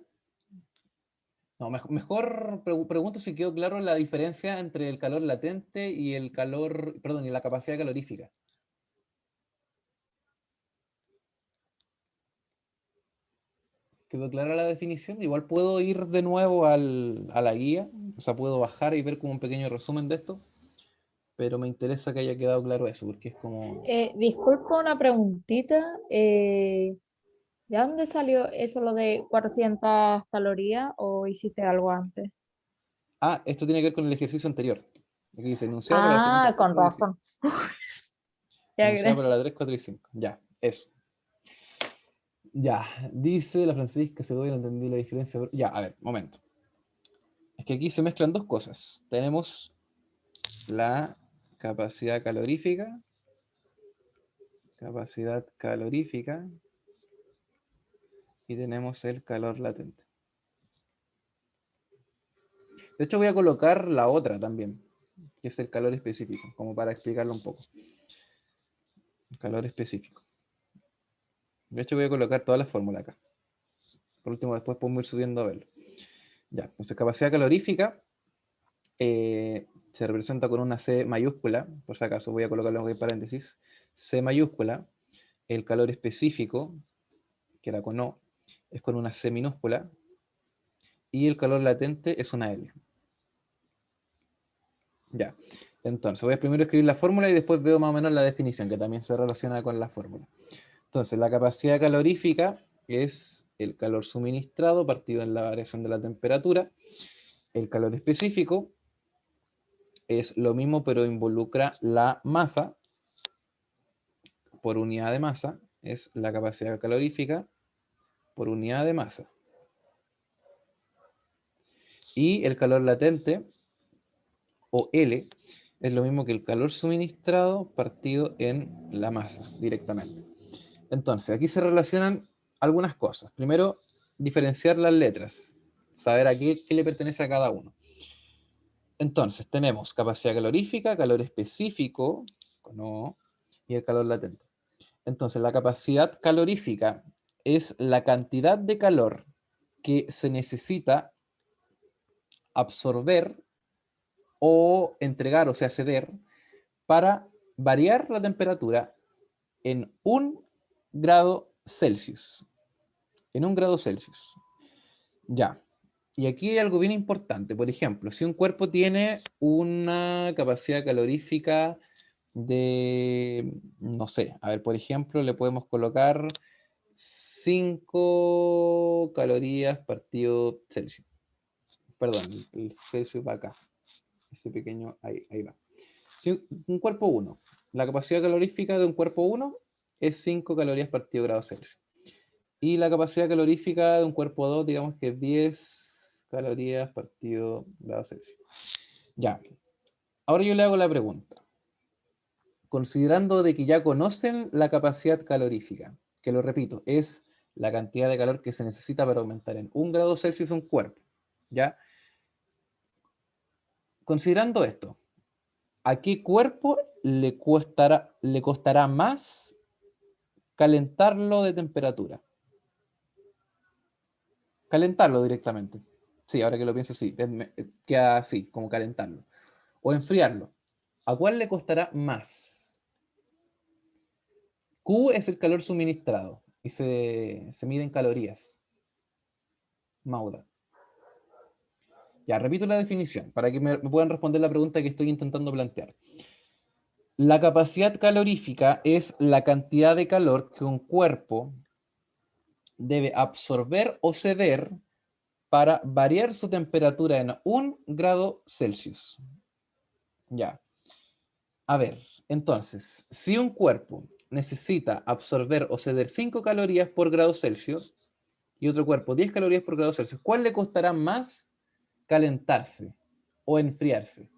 No, mejor pregunto si quedó claro la diferencia entre el calor latente y el calor, perdón, y la capacidad calorífica. ¿Quedó clara la definición? Igual puedo ir de nuevo a la guía, o sea, puedo bajar y ver como un pequeño resumen de esto, pero me interesa que haya quedado claro eso, porque es como... Disculpa una preguntita. ¿De dónde salió eso lo de 400 calorías o hiciste algo antes? Ah, esto tiene que ver con el ejercicio anterior. Aquí dice enunciado para las preguntas Ah, 3, con 4 y 5. razón. Ya, Enunciado para gracias. la 3, 4 y 5. Ya, eso. Ya, dice la Francisca Segovia, no entendí la diferencia. Ya, a ver, momento. Es que aquí se mezclan dos cosas. Tenemos la capacidad calorífica, y tenemos el calor latente. De hecho, voy a colocar la otra también, que es el calor específico, como para explicarlo un poco. El calor específico. De hecho, voy a colocar toda la fórmula acá. Por último, después podemos ir subiendo a verlo. Ya, entonces capacidad calorífica se representa con una C mayúscula, por si acaso voy a colocarlo en paréntesis, C mayúscula. El calor específico, que era con O, es con una C minúscula, y el calor latente es una L. Ya, entonces voy a primero escribir la fórmula y después veo más o menos la definición, que también se relaciona con la fórmula. Entonces, la capacidad calorífica es el calor suministrado partido en la variación de la temperatura. El calor específico es lo mismo, pero involucra la masa por unidad de masa, es la capacidad calorífica por unidad de masa. Y el calor latente, o L, es lo mismo que el calor suministrado partido en la masa directamente. Entonces, aquí se relacionan algunas cosas. Primero, diferenciar las letras, saber a qué le pertenece a cada uno. Entonces, tenemos capacidad calorífica, calor específico, con O, y el calor latente. Entonces, la capacidad calorífica es la cantidad de calor que se necesita absorber o entregar, o sea, ceder, para variar la temperatura en 1 grado Celsius. En 1 grado Celsius. Ya. Y aquí hay algo bien importante. Por ejemplo, si un cuerpo tiene una capacidad calorífica de, no sé, a ver, por ejemplo, le podemos colocar 5 calorías partido Celsius. Perdón, el Celsius va acá. Ese pequeño, ahí va. Si un cuerpo 1, la capacidad calorífica de un cuerpo 1 es 5 calorías partido grado Celsius. Y la capacidad calorífica de un cuerpo 2, digamos que es 10 calorías partido grado Celsius. Ya. Ahora yo le hago la pregunta. Considerando de que ya conocen la capacidad calorífica, que lo repito, es la cantidad de calor que se necesita para aumentar en 1 grado Celsius un cuerpo. ¿Ya? Considerando esto, ¿a qué cuerpo le costará más calentarlo de temperatura? Calentarlo directamente. Sí, ahora que lo pienso, sí. Queda así, como calentarlo. O enfriarlo. ¿A cuál le costará más? Q es el calor suministrado y se mide en calorías. Mauda. Ya, repito la definición para que me puedan responder la pregunta que estoy intentando plantear. La capacidad calorífica es la cantidad de calor que un cuerpo debe absorber o ceder para variar su temperatura en 1 grado Celsius. Ya. A ver, entonces, si un cuerpo necesita absorber o ceder 5 calorías por grado Celsius y otro cuerpo 10 calorías por grado Celsius, ¿cuál le costará más calentarse o enfriarse?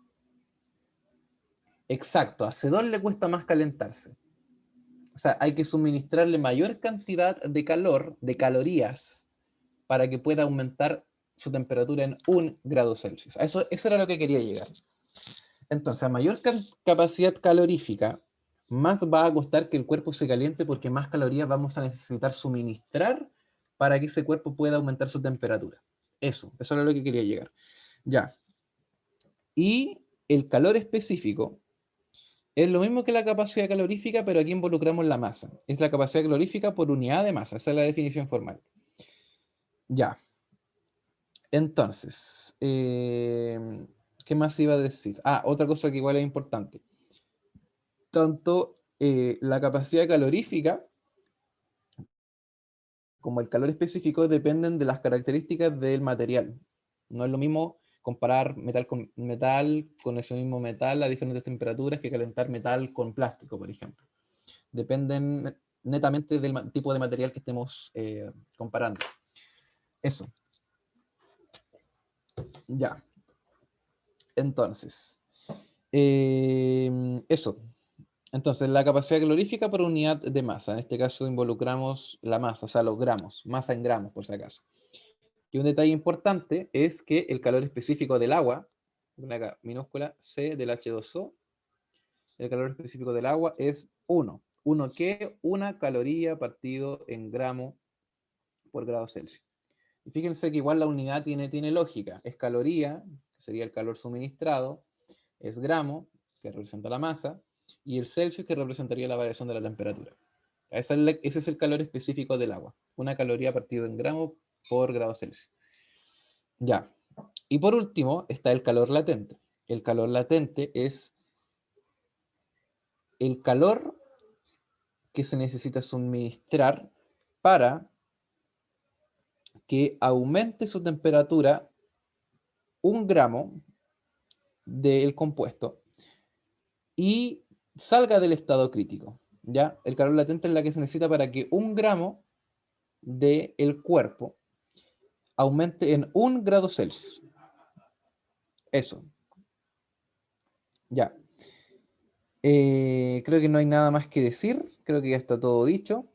Exacto, a C2 le cuesta más calentarse. O sea, hay que suministrarle mayor cantidad de calor, de calorías, para que pueda aumentar su temperatura en 1 grado Celsius. Eso era lo que quería llegar. Entonces, a mayor capacidad calorífica, más va a costar que el cuerpo se caliente porque más calorías vamos a necesitar suministrar para que ese cuerpo pueda aumentar su temperatura. Eso era lo que quería llegar. Ya. Y el calor específico es lo mismo que la capacidad calorífica, pero aquí involucramos la masa. Es la capacidad calorífica por unidad de masa. Esa es la definición formal. Ya. Entonces, ¿qué más iba a decir? Ah, otra cosa que igual es importante. Tanto la capacidad calorífica como el calor específico dependen de las características del material. No es lo mismo comparar metal con ese mismo metal a diferentes temperaturas que calentar metal con plástico, por ejemplo. Dependen netamente del tipo de material que estemos comparando. Eso. Ya. Entonces, eso. Entonces, la capacidad calorífica por unidad de masa. En este caso involucramos la masa, o sea, los gramos, masa en gramos, por si acaso. Y un detalle importante es que el calor específico del agua, una minúscula C del H2O, el calor específico del agua es 1. ¿1 qué? 1 caloría partido en gramo por grado Celsius. Y fíjense que igual la unidad tiene lógica. Es caloría, que sería el calor suministrado, es gramo, que representa la masa, y el Celsius, que representaría la variación de la temperatura. Ese es el calor específico del agua. 1 caloría partido en gramo por grado Celsius. Ya. Y por último está el calor latente. El calor latente es el calor que se necesita suministrar para que aumente su temperatura 1 gramo del compuesto y salga del estado crítico. ¿Ya? El calor latente es la que se necesita para que 1 gramo del cuerpo aumente en 1 grado Celsius. Eso. Ya. Creo que no hay nada más que decir. Creo que ya está todo dicho.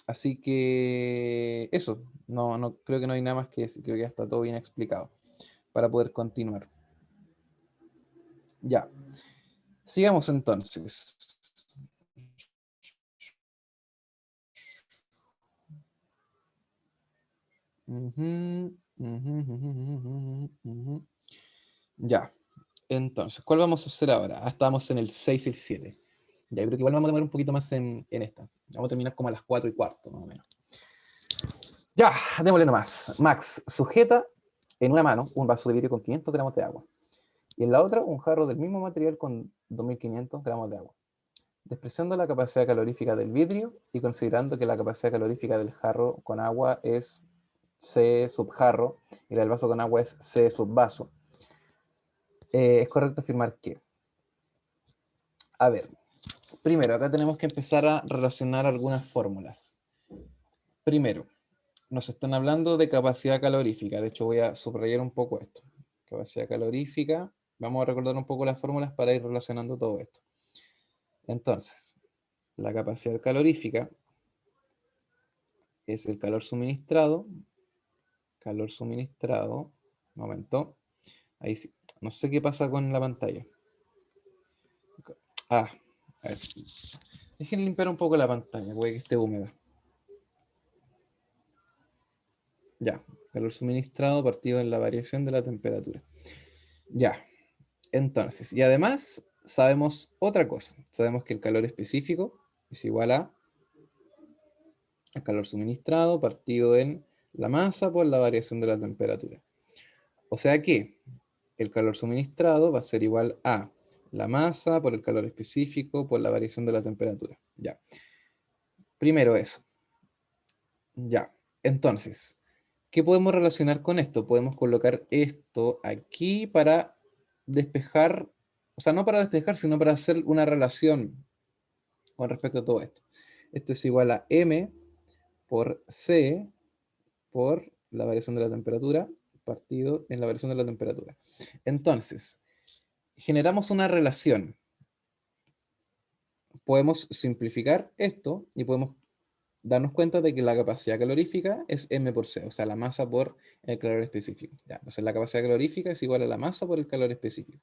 Así que eso. No, creo que no hay nada más que decir. Creo que ya está todo bien explicado para poder continuar. Ya. Sigamos entonces. Ya. Entonces, ¿cuál vamos a hacer ahora? Estamos en el 6 y el 7. Ya, creo que igual vamos a demorar un poquito más en esta. Vamos a terminar como a las 4:15, más o menos. Ya, démosle nomás. Max, sujeta en una mano un vaso de vidrio con 500 gramos de agua. Y en la otra, un jarro del mismo material con 2500 gramos de agua. Despreciando la capacidad calorífica del vidrio y considerando que la capacidad calorífica del jarro con agua es C subjarro y la del vaso con agua es C subvaso, es correcto afirmar que, a ver, primero, acá tenemos que empezar a relacionar algunas fórmulas. Primero, nos están hablando de capacidad calorífica. De hecho, voy a subrayar un poco esto. Capacidad calorífica. Vamos a recordar un poco las fórmulas para ir relacionando todo esto. Entonces, la capacidad calorífica es el calor suministrado. Calor suministrado. Un momento. Ahí sí. No sé qué pasa con la pantalla. A ver. Dejen limpiar un poco la pantalla, puede que esté húmeda. Ya, calor suministrado partido en la variación de la temperatura. Ya, entonces, y además sabemos otra cosa. Sabemos que el calor específico es igual a el calor suministrado partido en la masa por la variación de la temperatura. O sea que el calor suministrado va a ser igual a la masa por el calor específico por la variación de la temperatura. Ya. Primero eso. Ya. Entonces, ¿qué podemos relacionar con esto? Podemos colocar esto aquí para despejar, o sea, no para despejar, sino para hacer una relación con respecto a todo esto. Esto es igual a M por C por la variación de la temperatura partido en la variación de la temperatura. Entonces, generamos una relación. Podemos simplificar esto y podemos darnos cuenta de que la capacidad calorífica es M por C, o sea, la masa por el calor específico. Ya, entonces la capacidad calorífica es igual a la masa por el calor específico.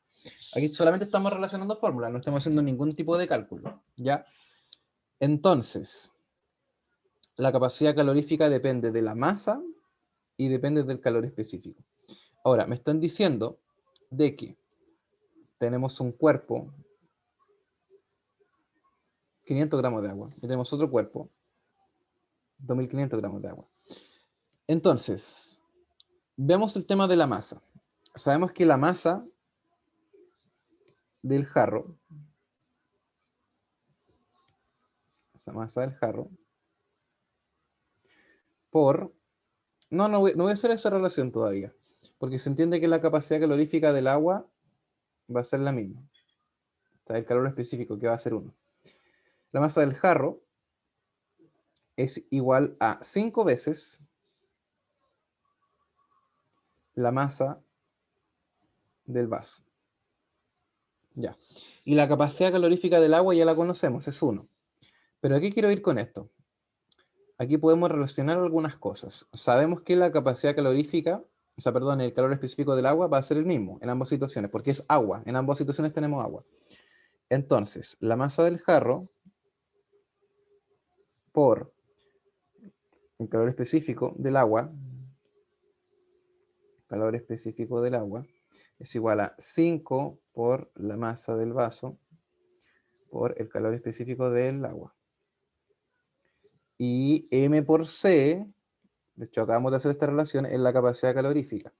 Aquí solamente estamos relacionando fórmulas, no estamos haciendo ningún tipo de cálculo. ¿Ya? Entonces, la capacidad calorífica depende de la masa y depende del calor específico. Ahora, me están diciendo de que tenemos un cuerpo, 500 gramos de agua, y tenemos otro cuerpo, 2500 gramos de agua. Entonces, veamos el tema de la masa. Sabemos que la masa del jarro, esa masa del jarro, por... No voy a hacer esa relación todavía, porque se entiende que la capacidad calorífica del agua va a ser la misma. O sea, el calor específico, que va a ser 1. La masa del jarro es igual a 5 veces la masa del vaso. Ya. Y la capacidad calorífica del agua ya la conocemos, es 1. Pero aquí quiero ir con esto. Aquí podemos relacionar algunas cosas. Sabemos que la capacidad calorífica, o sea, perdón, el calor específico del agua va a ser el mismo en ambas situaciones, porque es agua. En ambas situaciones tenemos agua. Entonces, la masa del jarro por el calor específico del agua es igual a 5 por la masa del vaso por el calor específico del agua. Y M por C, de hecho acabamos de hacer esta relación, es la capacidad calorífica.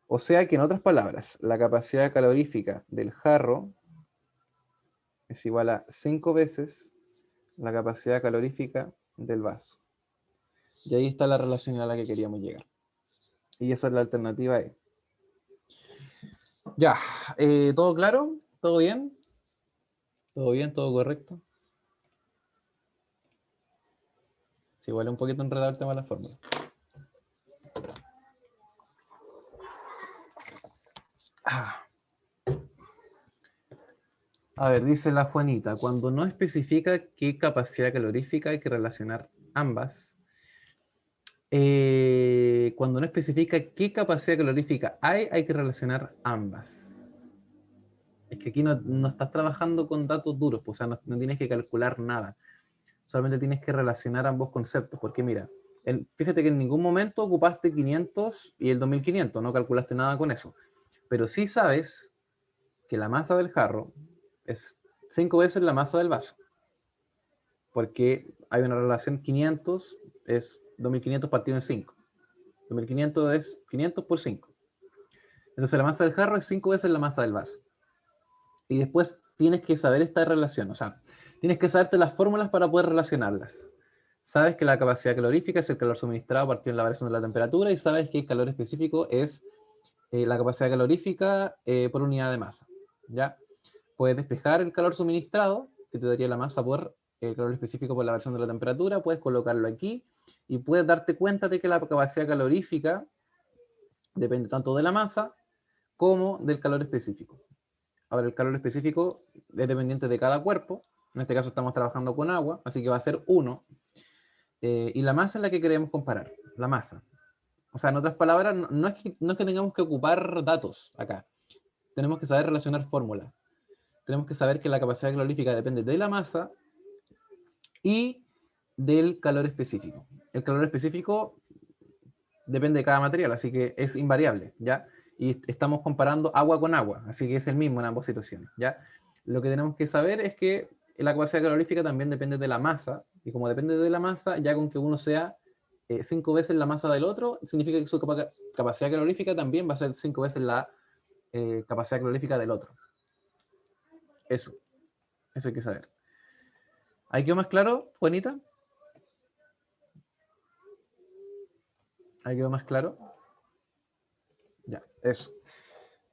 O sea que en otras palabras, la capacidad calorífica del jarro es igual a 5 veces la capacidad calorífica del vaso. Y ahí está la relación a la que queríamos llegar. Y esa es la alternativa E. Ya, ¿todo claro? ¿Todo bien? ¿Todo bien? ¿Todo correcto? Sí, igual es un poquito enredado el tema de la fórmula. A ver, dice la Juanita, cuando no especifica qué capacidad calorífica hay que relacionar ambas. Cuando no especifica qué capacidad calorífica hay que relacionar ambas. Es que aquí no estás trabajando con datos duros, pues, o sea, no tienes que calcular nada. Solamente tienes que relacionar ambos conceptos, porque mira, Fíjate que en ningún momento ocupaste 500 y el 2500, no calculaste nada con eso. Pero sí sabes que la masa del jarro es 5 veces la masa del vaso. Porque hay una relación 500 es 2500 partido en 5. 2500 es 500 por 5. Entonces la masa del jarro es 5 veces la masa del vaso. Y después tienes que saber esta relación, o sea, tienes que saberte las fórmulas para poder relacionarlas. Sabes que la capacidad calorífica es el calor suministrado a partir de la variación de la temperatura y sabes que el calor específico es la capacidad calorífica por unidad de masa. ¿Ya? Puedes despejar el calor suministrado, que te daría la masa por el calor específico por la variación de la temperatura, puedes colocarlo aquí y puedes darte cuenta de que la capacidad calorífica depende tanto de la masa como del calor específico. Ahora, el calor específico es dependiente de cada cuerpo. En este caso estamos trabajando con agua, así que va a ser 1. Y la masa es la que queremos comparar, la masa. O sea, en otras palabras, no es que tengamos que ocupar datos acá. Tenemos que saber relacionar fórmulas. Tenemos que saber que la capacidad calorífica depende de la masa y del calor específico. El calor específico depende de cada material, así que es invariable, ¿ya? Y estamos comparando agua con agua, así que es el mismo en ambas situaciones, ¿ya? Lo que tenemos que saber es que la capacidad calorífica también depende de la masa, y como depende de la masa, ya con que uno sea 5 veces la masa del otro, significa que su capacidad calorífica también va a ser 5 veces la capacidad calorífica del otro. Eso hay que saber. ¿Ahí quedó más claro, Juanita? ¿Ahí quedó más claro? Ya, eso.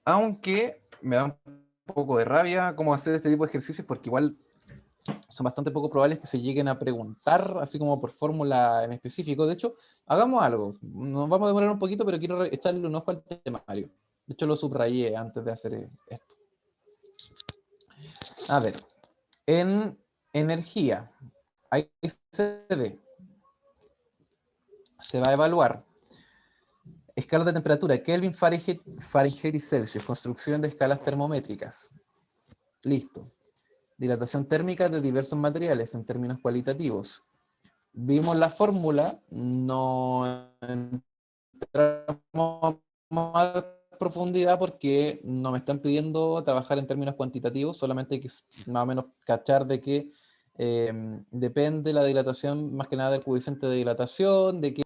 Aunque me da un poco de rabia cómo hacer este tipo de ejercicios, porque igual son bastante poco probables que se lleguen a preguntar, así como por fórmula en específico. De hecho, hagamos algo. Nos vamos a demorar un poquito, pero quiero echarle un ojo al temario. De hecho, lo subrayé antes de hacer esto. A ver, en energía, ahí se ve, se va a evaluar escalas de temperatura, Kelvin, Fahrenheit y Celsius, construcción de escalas termométricas. Listo. Dilatación térmica de diversos materiales en términos cualitativos. Vimos la fórmula, no entramos más a profundidad porque no me están pidiendo trabajar en términos cuantitativos, solamente hay que más o menos cachar de que depende la dilatación más que nada del coeficiente de dilatación, de que,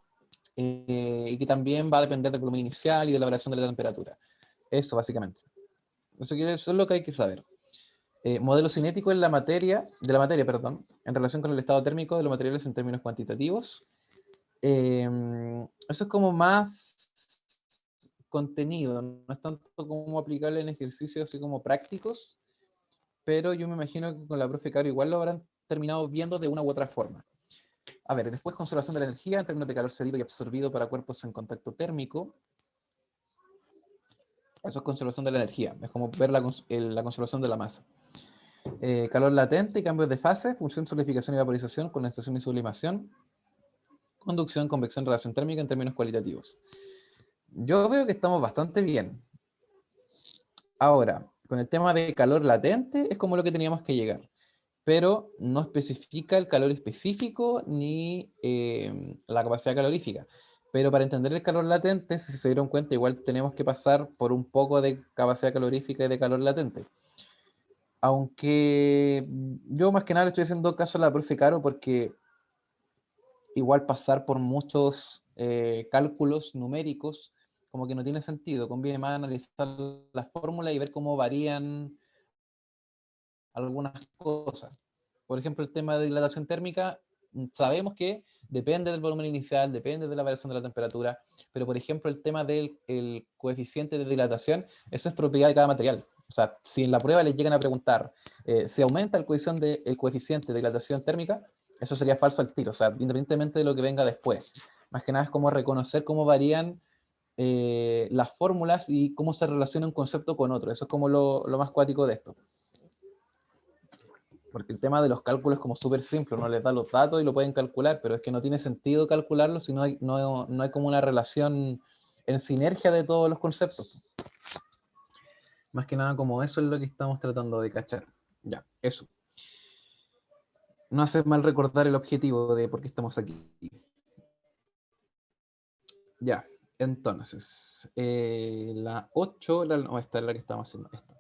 y que también va a depender del volumen inicial y de la variación de la temperatura. Eso básicamente. Eso es lo que hay que saber. Modelo cinético de la materia, perdón, en relación con el estado térmico de los materiales en términos cuantitativos. Eso es como más contenido, no es tanto como aplicable en ejercicios así como prácticos, pero yo me imagino que con la profe Caro igual lo habrán terminado viendo de una u otra forma. A ver, después conservación de la energía en términos de calor cedido y absorbido para cuerpos en contacto térmico. Eso es conservación de la energía, es como ver la conservación de la masa. Calor latente, cambios de fase, fusión, solidificación y vaporización, condensación y sublimación, conducción, convección, relación térmica en términos cualitativos. Yo veo que estamos bastante bien. Ahora, con el tema de calor latente es como lo que teníamos que llegar, pero no especifica el calor específico ni la capacidad calorífica. Pero para entender el calor latente, si se dieron cuenta, igual tenemos que pasar por un poco de capacidad calorífica y de calor latente. Aunque yo más que nada le estoy haciendo caso a la profe Caro porque igual pasar por muchos cálculos numéricos como que no tiene sentido. Conviene más analizar las fórmulas y ver cómo varían algunas cosas. Por ejemplo, el tema de dilatación térmica, sabemos que depende del volumen inicial, depende de la variación de la temperatura, pero por ejemplo el tema del coeficiente de dilatación, eso es propiedad de cada material. O sea, si en la prueba les llegan a preguntar si aumenta el coeficiente de dilatación térmica, eso sería falso al tiro, o sea, independientemente de lo que venga después. Más que nada es como reconocer cómo varían las fórmulas y cómo se relaciona un concepto con otro. Eso es como lo más cuático de esto. Porque el tema de los cálculos es como súper simple, uno les da los datos y lo pueden calcular, pero es que no tiene sentido calcularlo si no hay como una relación en sinergia de todos los conceptos. Más que nada como eso es lo que estamos tratando de cachar. Ya, eso. No hace mal recordar el objetivo de por qué estamos aquí. Ya, entonces, la 8, no, esta es la que estamos haciendo. Esta.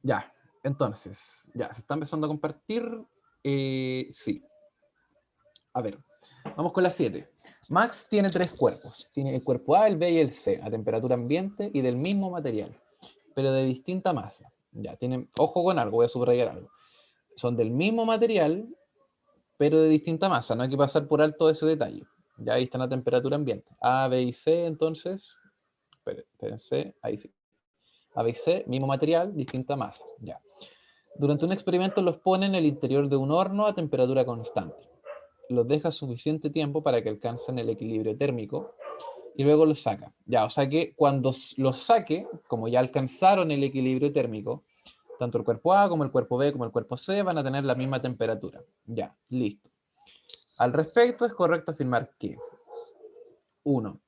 Ya, entonces, ya, se está empezando a compartir. Sí. A ver, vamos con la 7. Max tiene 3 cuerpos. Tiene el cuerpo A, el B y el C, a temperatura ambiente y del mismo material, pero de distinta masa. Ya, tienen, ojo con algo, voy a subrayar algo. Son del mismo material, pero de distinta masa. No hay que pasar por alto ese detalle. Ya ahí están a temperatura ambiente. A, B y C, entonces. Espérense, ahí sí. A, B y C, mismo material, distinta masa. Ya. Durante un experimento los pone en el interior de un horno a temperatura constante. Los deja suficiente tiempo para que alcancen el equilibrio térmico y luego los saca. Ya, o sea que cuando los saque, como ya alcanzaron el equilibrio térmico, tanto el cuerpo A como el cuerpo B como el cuerpo C van a tener la misma temperatura. Ya, listo. Al respecto, es correcto afirmar que 1.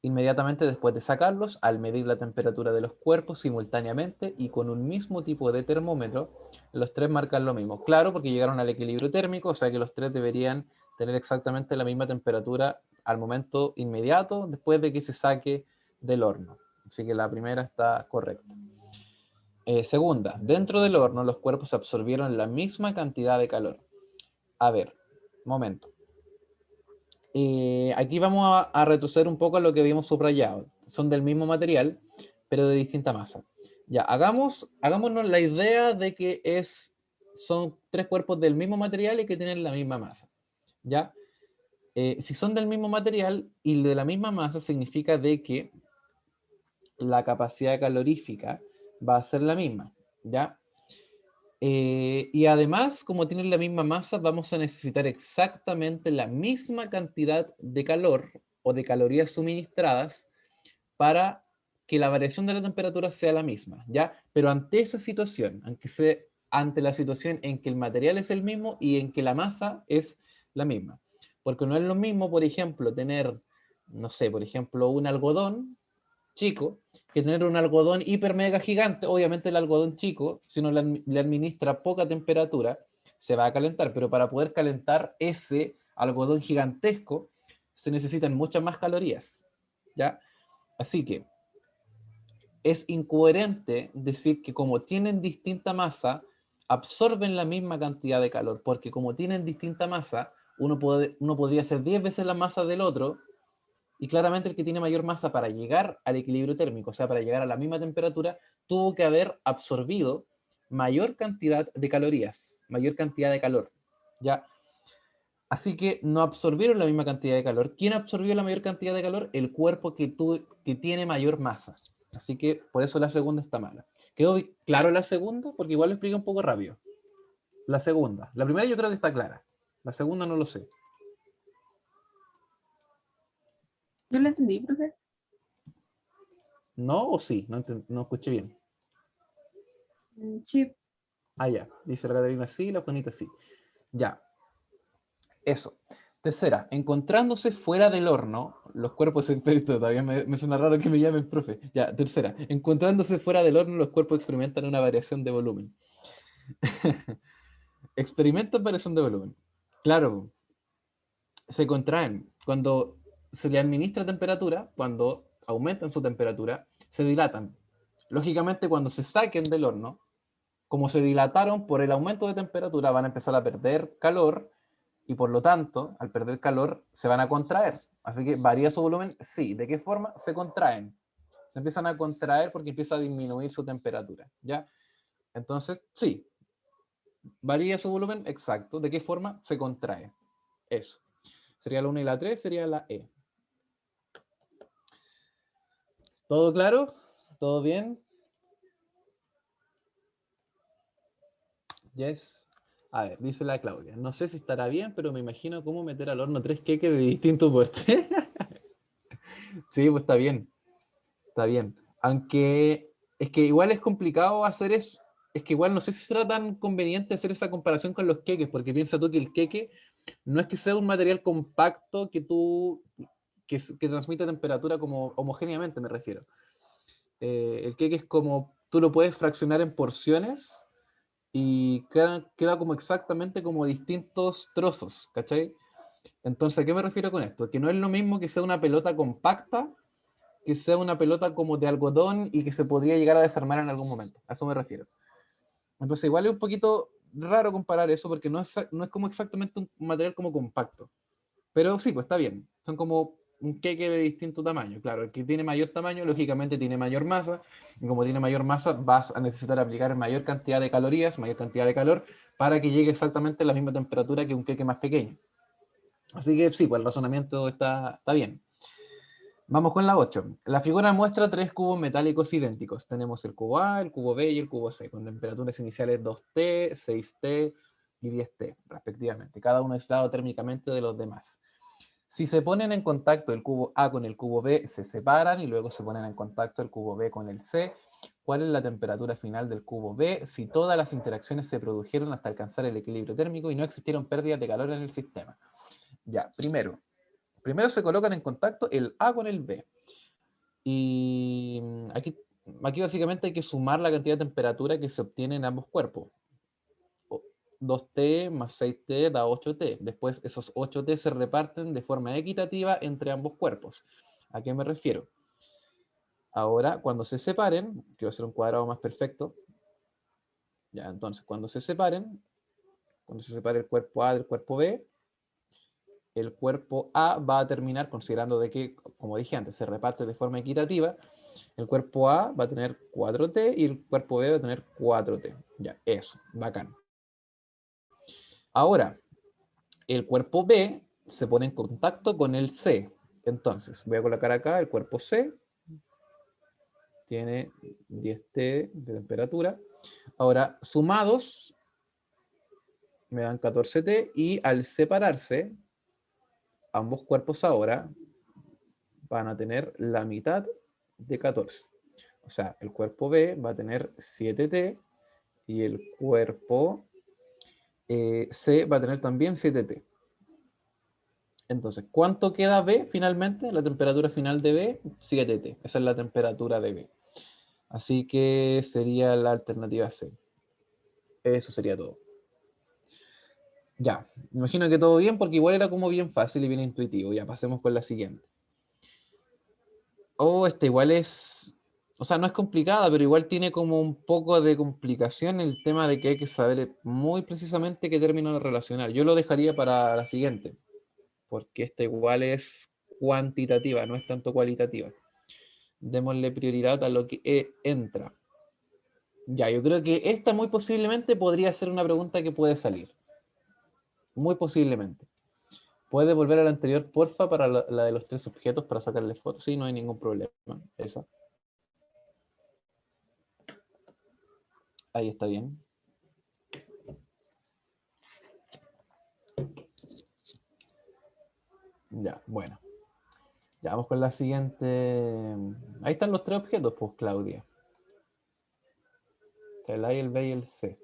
Inmediatamente después de sacarlos, al medir la temperatura de los cuerpos simultáneamente y con un mismo tipo de termómetro, los 3 marcan lo mismo. Claro, porque llegaron al equilibrio térmico, o sea que los 3 deberían tener exactamente la misma temperatura al momento inmediato después de que se saque del horno. Así que la primera está correcta. Segunda, dentro del horno los cuerpos absorbieron la misma cantidad de calor. A ver, momento. Aquí vamos a retroceder un poco a lo que habíamos subrayado. Son del mismo material, pero de distinta masa. Ya, hagámonos la idea de que son 3 cuerpos del mismo material y que tienen la misma masa. ¿Ya? Si son del mismo material y de la misma masa, significa de que la capacidad calorífica va a ser la misma. ¿Ya? Y además, como tienen la misma masa, vamos a necesitar exactamente la misma cantidad de calor o de calorías suministradas para que la variación de la temperatura sea la misma, ¿ya? Pero ante esa situación, ante la situación en que el material es el mismo y en que la masa es la misma. Porque no es lo mismo, por ejemplo, tener, no sé, por ejemplo, un algodón chico, que tener un algodón hiper mega gigante. Obviamente el algodón chico, si uno le administra poca temperatura, se va a calentar, pero para poder calentar ese algodón gigantesco, se necesitan muchas más calorías, ¿ya? Así que es incoherente decir que como tienen distinta masa, absorben la misma cantidad de calor, porque como tienen distinta masa, uno podría hacer 10 veces la masa del otro, y claramente el que tiene mayor masa para llegar al equilibrio térmico, o sea, para llegar a la misma temperatura, tuvo que haber absorbido mayor cantidad de calorías, mayor cantidad de calor, ¿ya? Así que no absorbieron la misma cantidad de calor. ¿Quién absorbió la mayor cantidad de calor? El cuerpo que tiene mayor masa. Así que por eso la segunda está mala. ¿Quedó claro la segunda? Porque igual lo explico un poco rápido. La segunda. La primera yo creo que está clara. La segunda no lo sé. Yo lo entendí, profe. ¿No o sí? No escuché bien. Sí. Ah, ya. Dice la Caterina sí, la Juanita sí. Ya. Eso. Tercera, encontrándose fuera del horno, los cuerpos todavía me suena raro que me llamen profe. Ya, tercera, encontrándose fuera del horno, los cuerpos experimentan una variación de volumen. Experimentan variación de volumen. Claro, se contraen. Cuando se le administra temperatura, cuando aumentan su temperatura, se dilatan. Lógicamente, cuando se saquen del horno, como se dilataron por el aumento de temperatura, van a empezar a perder calor y por lo tanto, al perder calor, se van a contraer. Así que varía su volumen, sí. ¿De qué forma? Se contraen. Se empiezan a contraer porque empieza a disminuir su temperatura, ¿ya? Entonces, sí. Varía su volumen, exacto. ¿De qué forma? Se contrae. Eso. Sería la 1 y la 3, sería la E. ¿Todo claro? ¿Todo bien? Yes. A ver, dice la Claudia. No sé si estará bien, pero me imagino cómo meter al horno 3 queques de distinto porte. Sí, pues está bien. Está bien. Aunque es que igual es complicado hacer eso. Es que igual no sé si será tan conveniente hacer esa comparación con los queques, porque piensa tú que el queque no es que sea un material compacto que transmite temperatura como homogéneamente, me refiero. El queque es como tú lo puedes fraccionar en porciones y queda como exactamente como distintos trozos, ¿cachai? Entonces, ¿a qué me refiero con esto? Que no es lo mismo que sea una pelota compacta, que sea una pelota como de algodón y que se podría llegar a desarmar en algún momento. A eso me refiero. Entonces, igual es un poquito raro comparar eso porque no es como exactamente un material como compacto. Pero sí, pues está bien. Son como un queque de distinto tamaño. Claro, el que tiene mayor tamaño, lógicamente tiene mayor masa. Y como tiene mayor masa, vas a necesitar aplicar mayor cantidad de calorías, mayor cantidad de calor, para que llegue exactamente a la misma temperatura que un queque más pequeño. Así que sí, pues el razonamiento está bien. Vamos con la 8. La figura muestra 3 cubos metálicos idénticos. Tenemos el cubo A, el cubo B y el cubo C, con temperaturas iniciales 2T, 6T y 10T, respectivamente, cada uno aislado térmicamente de los demás. Si se ponen en contacto el cubo A con el cubo B, se separan y luego se ponen en contacto el cubo B con el C. ¿Cuál es la temperatura final del cubo B si todas las interacciones se produjeron hasta alcanzar el equilibrio térmico y no existieron pérdidas de calor en el sistema? Ya, primero se colocan en contacto el A con el B. Y aquí básicamente hay que sumar la cantidad de temperatura que se obtiene en ambos cuerpos. 2T más 6T da 8T. Después esos 8T se reparten de forma equitativa entre ambos cuerpos. ¿A qué me refiero? Ahora, cuando se separen, quiero hacer un cuadrado más perfecto. Ya, entonces, cuando se separe el cuerpo A del cuerpo B, el cuerpo A va a terminar, considerando de que, como dije antes, se reparte de forma equitativa, el cuerpo A va a tener 4T y el cuerpo B va a tener 4T. Ya, eso, bacán. Ahora, el cuerpo B se pone en contacto con el C. Entonces, voy a colocar acá el cuerpo C. Tiene 10T de temperatura. Ahora, sumados, me dan 14T y al separarse, ambos cuerpos ahora van a tener la mitad de 14. O sea, el cuerpo B va a tener 7T y el cuerpo C va a tener también 7T. Entonces, ¿cuánto queda B finalmente? La temperatura final de B, 7T. Esa es la temperatura de B. Así que sería la alternativa C. Eso sería todo. Ya, me imagino que todo bien porque igual era como bien fácil y bien intuitivo. Ya, pasemos con la siguiente. Oh, esta igual es... O sea, no es complicada, pero igual tiene como un poco de complicación el tema de que hay que saber muy precisamente qué término relacionar. Yo lo dejaría para la siguiente, porque esta igual es cuantitativa, no es tanto cualitativa. Démosle prioridad a lo que entra. Ya, yo creo que esta muy posiblemente podría ser una pregunta que puede salir. Muy posiblemente. ¿Puede volver a la anterior, porfa, para la de los 3 objetos para sacarle fotos? Sí, no hay ningún problema. Esa. Ahí está bien. Ya, bueno. Ya vamos con la siguiente. Ahí están los 3 objetos, pues, Claudia. El A, el B y el C.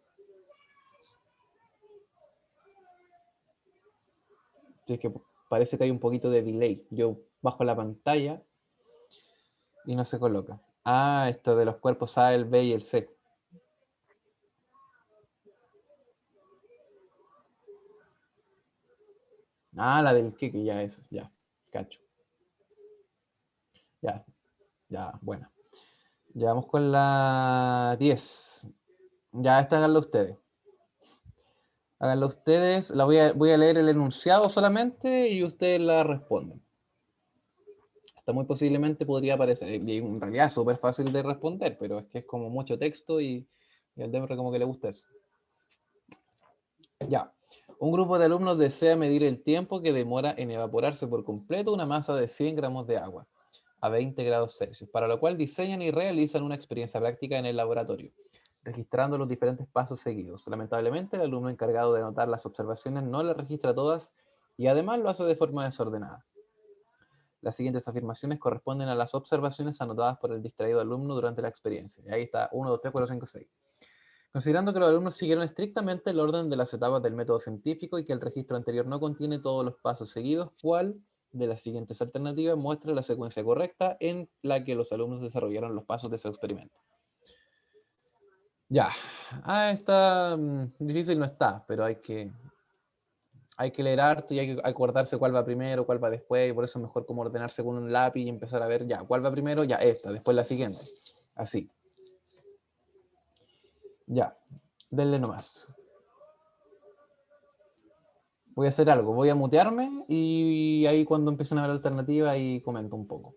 Es que parece que hay un poquito de delay. Yo bajo la pantalla y no se coloca. Ah, esto de los cuerpos A, el B y el C. Ah, la del que ya es, ya, cacho. Ya, bueno. Ya vamos con la 10. Ya, esta háganlo ustedes. Háganlo ustedes. Voy a leer el enunciado solamente y ustedes la responden. Hasta muy posiblemente podría aparecer. Y en realidad es súper fácil de responder, pero es que es como mucho texto y al Demre como que le gusta eso. Ya. Un grupo de alumnos desea medir el tiempo que demora en evaporarse por completo una masa de 100 gramos de agua a 20 grados Celsius, para lo cual diseñan y realizan una experiencia práctica en el laboratorio, registrando los diferentes pasos seguidos. Lamentablemente, el alumno encargado de anotar las observaciones no las registra todas y además lo hace de forma desordenada. Las siguientes afirmaciones corresponden a las observaciones anotadas por el distraído alumno durante la experiencia. Y ahí está 1, 2, 3, 4, 5, 6. Considerando que los alumnos siguieron estrictamente el orden de las etapas del método científico y que el registro anterior no contiene todos los pasos seguidos, ¿cuál de las siguientes alternativas muestra la secuencia correcta en la que los alumnos desarrollaron los pasos de su experimento? Ya, está difícil no está, pero hay que hay que leer harto y hay que acordarse cuál va primero, cuál va después, y por eso es mejor como ordenarse con un lápiz y empezar a ver ya, cuál va primero, ya esta, después la siguiente. Así. Ya, denle nomás. Voy a hacer algo, voy a mutearme y ahí cuando empiecen a ver alternativas ahí comento un poco.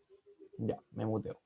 Ya, me muteo.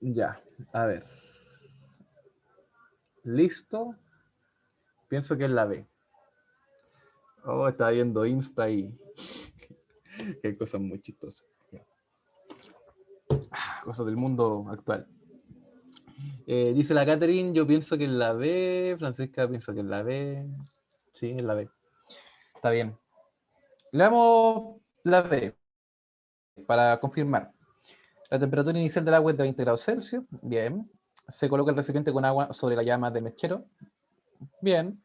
Ya, a ver. ¿Listo? Pienso que es la B. Oh, estaba viendo Insta y hay cosas muy chistosas. Ya. Cosas del mundo actual. Dice la Catherine, yo pienso que es la B. Francesca, pienso que es la B. Sí, es la B. Está bien. Le damos la B para confirmar. La temperatura inicial del agua es de 20 grados Celsius. Bien. Se coloca el recipiente con agua sobre la llama del mechero. Bien.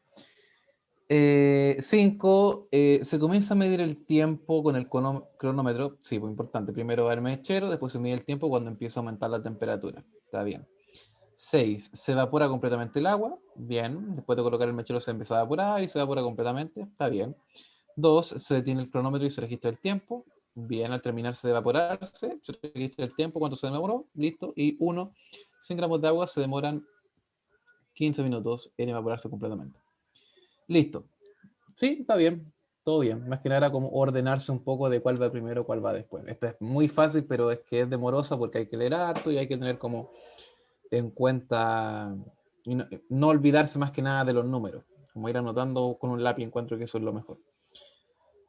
5. Se comienza a medir el tiempo con el cronómetro. Sí, muy importante. Primero va el mechero, después se mide el tiempo cuando empieza a aumentar la temperatura. Está bien. 6. Se evapora completamente el agua. Bien. Después de colocar el mechero se empezó a evaporar y se evapora completamente. Está bien. 2. Se detiene el cronómetro y se registra el tiempo. Bien, al terminarse de evaporarse, se registra el tiempo, cuánto se demoró, listo. Y 1. 100 gramos de agua se demoran 15 minutos en evaporarse completamente. Listo. Sí, está bien, todo bien. Más que nada era como ordenarse un poco de cuál va primero, cuál va después. Esta es muy fácil, pero es que es demorosa porque hay que leer harto y hay que tener como en cuenta y no olvidarse más que nada de los números. Como ir anotando con un lápiz, encuentro que eso es lo mejor.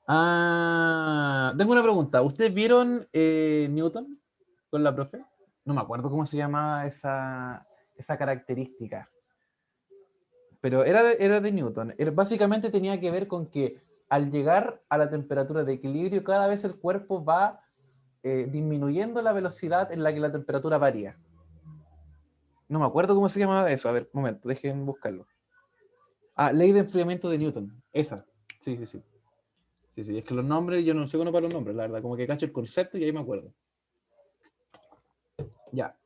Ah, tengo una pregunta. ¿Ustedes vieron Newton con la profe? No me acuerdo cómo se llamaba esa característica, pero era de Newton. Básicamente tenía que ver con que al llegar a la temperatura de equilibrio, cada vez el cuerpo va disminuyendo la velocidad en la que la temperatura varía. No me acuerdo cómo se llamaba eso. A ver, un momento, dejen buscarlo. Ah, ley de enfriamiento de Newton. Esa. Sí, sí, sí. Sí, sí, es que los nombres, yo no sé cómo para los nombres, la verdad. Como que cacho el concepto y ahí me acuerdo. Ya.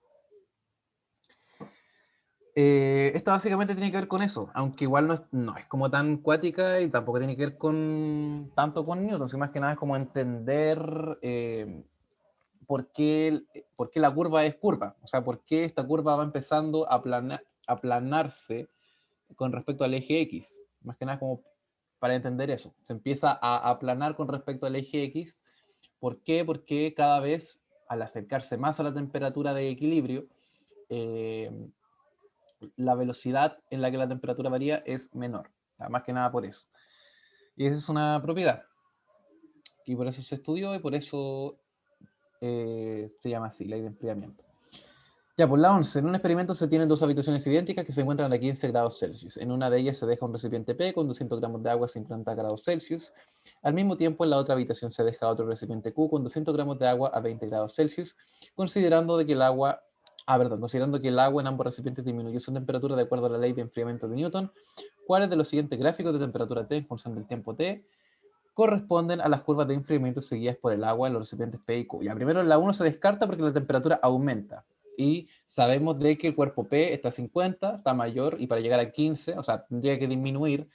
Esta básicamente tiene que ver con eso, aunque igual no es como tan cuática y tampoco tiene que ver con tanto con Newton, sino más que nada es como entender por qué la curva es curva, o sea, por qué esta curva va empezando a aplanarse con respecto al eje X, más que nada como para entender eso, se empieza a aplanar con respecto al eje X. ¿Por qué? Porque cada vez al acercarse más a la temperatura de equilibrio, la velocidad en la que la temperatura varía es menor, más que nada por eso. Y esa es una propiedad, y por eso se estudió y por eso se llama así, ley de enfriamiento. Ya, por la 11. En un experimento se tienen dos habitaciones idénticas que se encuentran a 15 grados Celsius. En una de ellas se deja un recipiente P con 200 gramos de agua a 50 grados Celsius. Al mismo tiempo, en la otra habitación se deja otro recipiente Q con 200 gramos de agua a 20 grados Celsius, considerando que el agua en ambos recipientes disminuyó su temperatura de acuerdo a la ley de enfriamiento de Newton. ¿Cuáles de los siguientes gráficos de temperatura T en función del tiempo T corresponden a las curvas de enfriamiento seguidas por el agua en los recipientes P y Q? Ya, primero la 1 se descarta porque la temperatura aumenta. Y sabemos de que el cuerpo P está a 50, está mayor, y para llegar a 15, o sea, tendría que disminuir.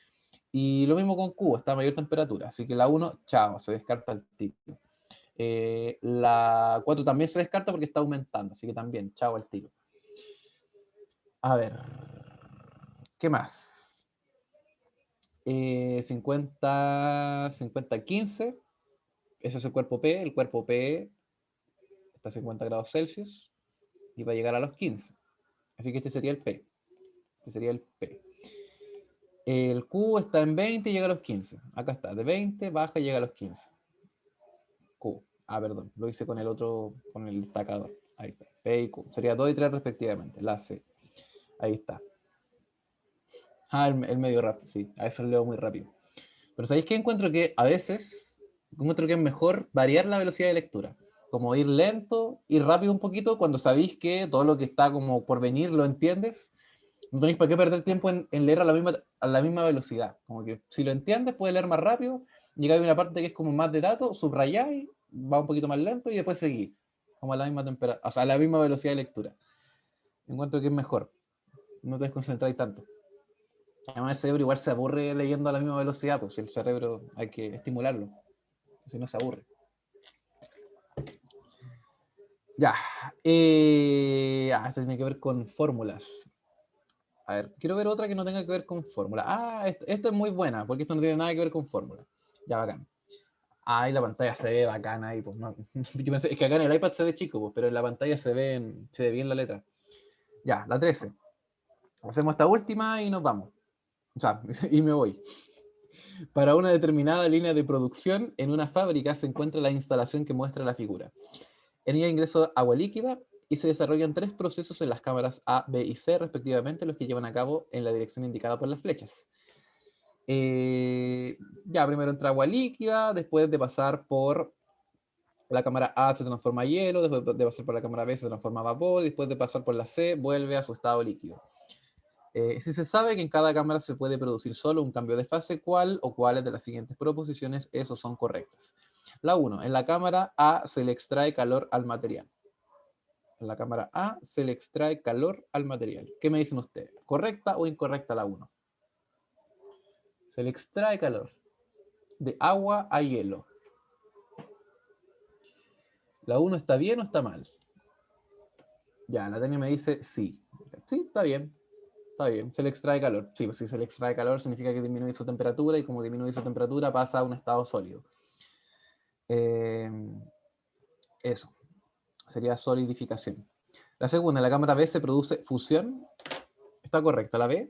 Y lo mismo con Q, está a mayor temperatura. Así que la 1, chao, se descarta el tiro. La 4 también se descarta porque está aumentando, así que también, chao al tiro. A ver, ¿qué más? 50, 15. Ese es el cuerpo P. El cuerpo P está a 50 grados Celsius y va a llegar a los 15. Así que este sería el P. Este sería el P. El Q está en 20 y llega a los 15. Acá está, de 20 baja y llega a los 15. Q. Ah, perdón, lo hice con el otro, con el destacador. Ahí está, P y Q. Sería 2 y 3 respectivamente, la C. Ahí está. Ah, el medio rápido, sí, a eso lo leo muy rápido. Pero ¿sabéis qué? Encuentro que a veces, encuentro que es mejor variar la velocidad de lectura. Como ir lento, ir rápido un poquito, cuando sabéis que todo lo que está como por venir lo entiendes. No tenéis para qué perder tiempo en leer a la misma velocidad. Como que si lo entiendes, puedes leer más rápido, llegáis a una parte que es como más de datos, subrayáis, va un poquito más lento y después seguís. Como a la misma temperatura, o sea, a la misma velocidad de lectura. Encuentro que es mejor. No te desconcentráis tanto. Además, el cerebro igual se aburre leyendo a la misma velocidad, pues si el cerebro hay que estimularlo. Si no se aburre. Ya. Esto tiene que ver con fórmulas. A ver, quiero ver otra que no tenga que ver con fórmula. Esta es muy buena, porque esto no tiene nada que ver con fórmula. Ya, bacán. Y la pantalla se ve bacana ahí, pues no. Yo pensé, es que acá en el iPad se ve chico, pues, pero en la pantalla se ve bien la letra. Ya, la 13. Hacemos esta última y nos vamos. O sea, y me voy. Para una determinada línea de producción, en una fábrica se encuentra la instalación que muestra la figura. En ella ingresa agua líquida y se desarrollan 3 procesos en las cámaras A, B y C, respectivamente, los que llevan a cabo en la dirección indicada por las flechas. Ya, primero entra agua líquida, después de pasar por la cámara A se transforma a hielo, después de pasar por la cámara B se transforma a vapor, y después de pasar por la C vuelve a su estado líquido. Si se sabe que en cada cámara se puede producir solo un cambio de fase, ¿cuál o cuáles de las siguientes proposiciones esos son correctas? La 1. En la cámara A se le extrae calor al material. En la cámara A se le extrae calor al material. ¿Qué me dicen ustedes? ¿Correcta o incorrecta la 1? Se le extrae calor de agua a hielo. ¿La 1 está bien o está mal? Ya, la Tania me dice sí. Sí, está bien. Está bien, se le extrae calor. Sí, pues si se le extrae calor significa que disminuye su temperatura y como disminuye su temperatura pasa a un estado sólido. Eso. Sería solidificación. La segunda, en la cámara B se produce fusión. ¿Está correcta la B?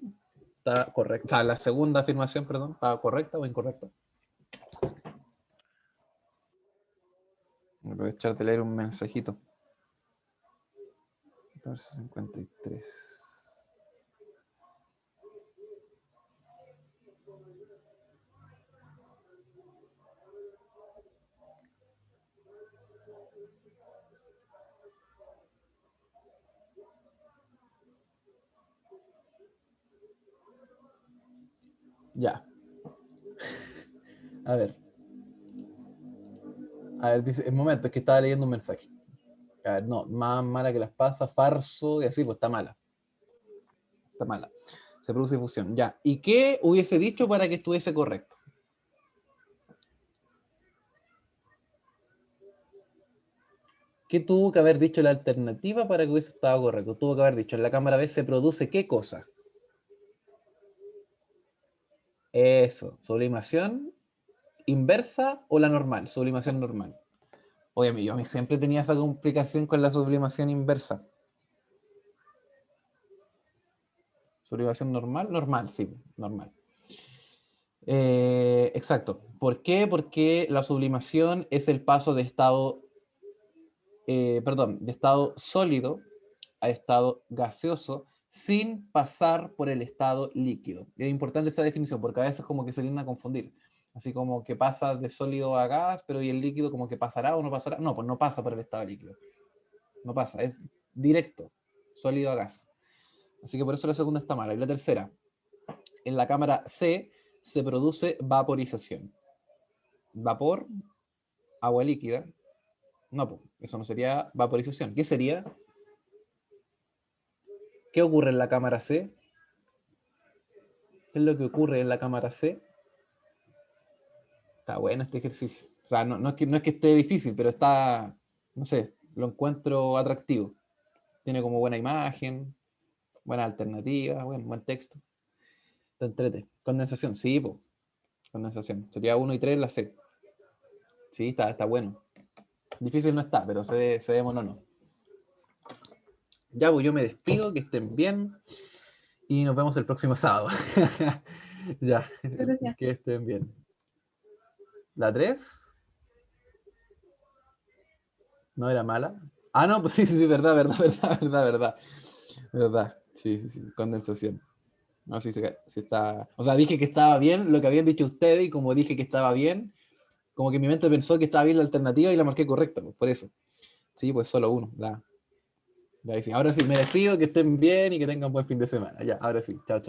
Está correcta. O sea, la segunda afirmación, perdón, ¿está correcta o incorrecta? Voy a aprovechar de leer un mensajito. 1453. Ya. A ver. Dice, el momento, es que estaba leyendo un mensaje. A ver, no, más mala que las pasas, farso, y así, pues está mala. Está mala. Se produce fusión, ya. ¿Y qué hubiese dicho para que estuviese correcto? ¿Qué tuvo que haber dicho la alternativa para que hubiese estado correcto? Tuvo que haber dicho, en la cámara B se produce ¿qué cosa? Eso, sublimación inversa o la normal, sublimación normal. Oye, yo a mí siempre tenía esa complicación con la sublimación inversa. Sublimación normal, normal, sí, normal. Exacto. ¿Por qué? Porque la sublimación es el paso de estado, de estado sólido a estado gaseoso sin pasar por el estado líquido. Y es importante esa definición porque a veces como que se tienden a confundir. Así como que pasa de sólido a gas, pero ¿y el líquido como que pasará o no pasará? No, pues no pasa por el estado líquido. No pasa, es directo, sólido a gas. Así que por eso la segunda está mala. Y la tercera, en la cámara C se produce vaporización. Vapor, agua líquida. No, pues, eso no sería vaporización. ¿Qué sería? ¿Qué ocurre en la cámara C? ¿Qué es lo que ocurre en la cámara C? Está bueno este ejercicio. O sea, no es que esté difícil, pero está, no sé, lo encuentro atractivo. Tiene como buena imagen, buena alternativa, buen texto. Te entrete. Condensación, sí, po. Condensación. Sería 1 y 3 la C. Sí, está bueno. Difícil no está, pero se ve monono. Ya, pues yo me despido, que estén bien. Y nos vemos el próximo sábado. Ya, Gracias. que estén bien. ¿La 3? ¿No era mala? Ah, no, pues sí, verdad. Sí, condensación. No, sí está. O sea, dije que estaba bien lo que habían dicho ustedes y como dije que estaba bien, como que mi mente pensó que estaba bien la alternativa y la marqué correcta, pues, por eso. Sí, pues solo uno. Ahora sí, me despido, que estén bien y que tengan buen fin de semana. Ya, ahora sí, chao.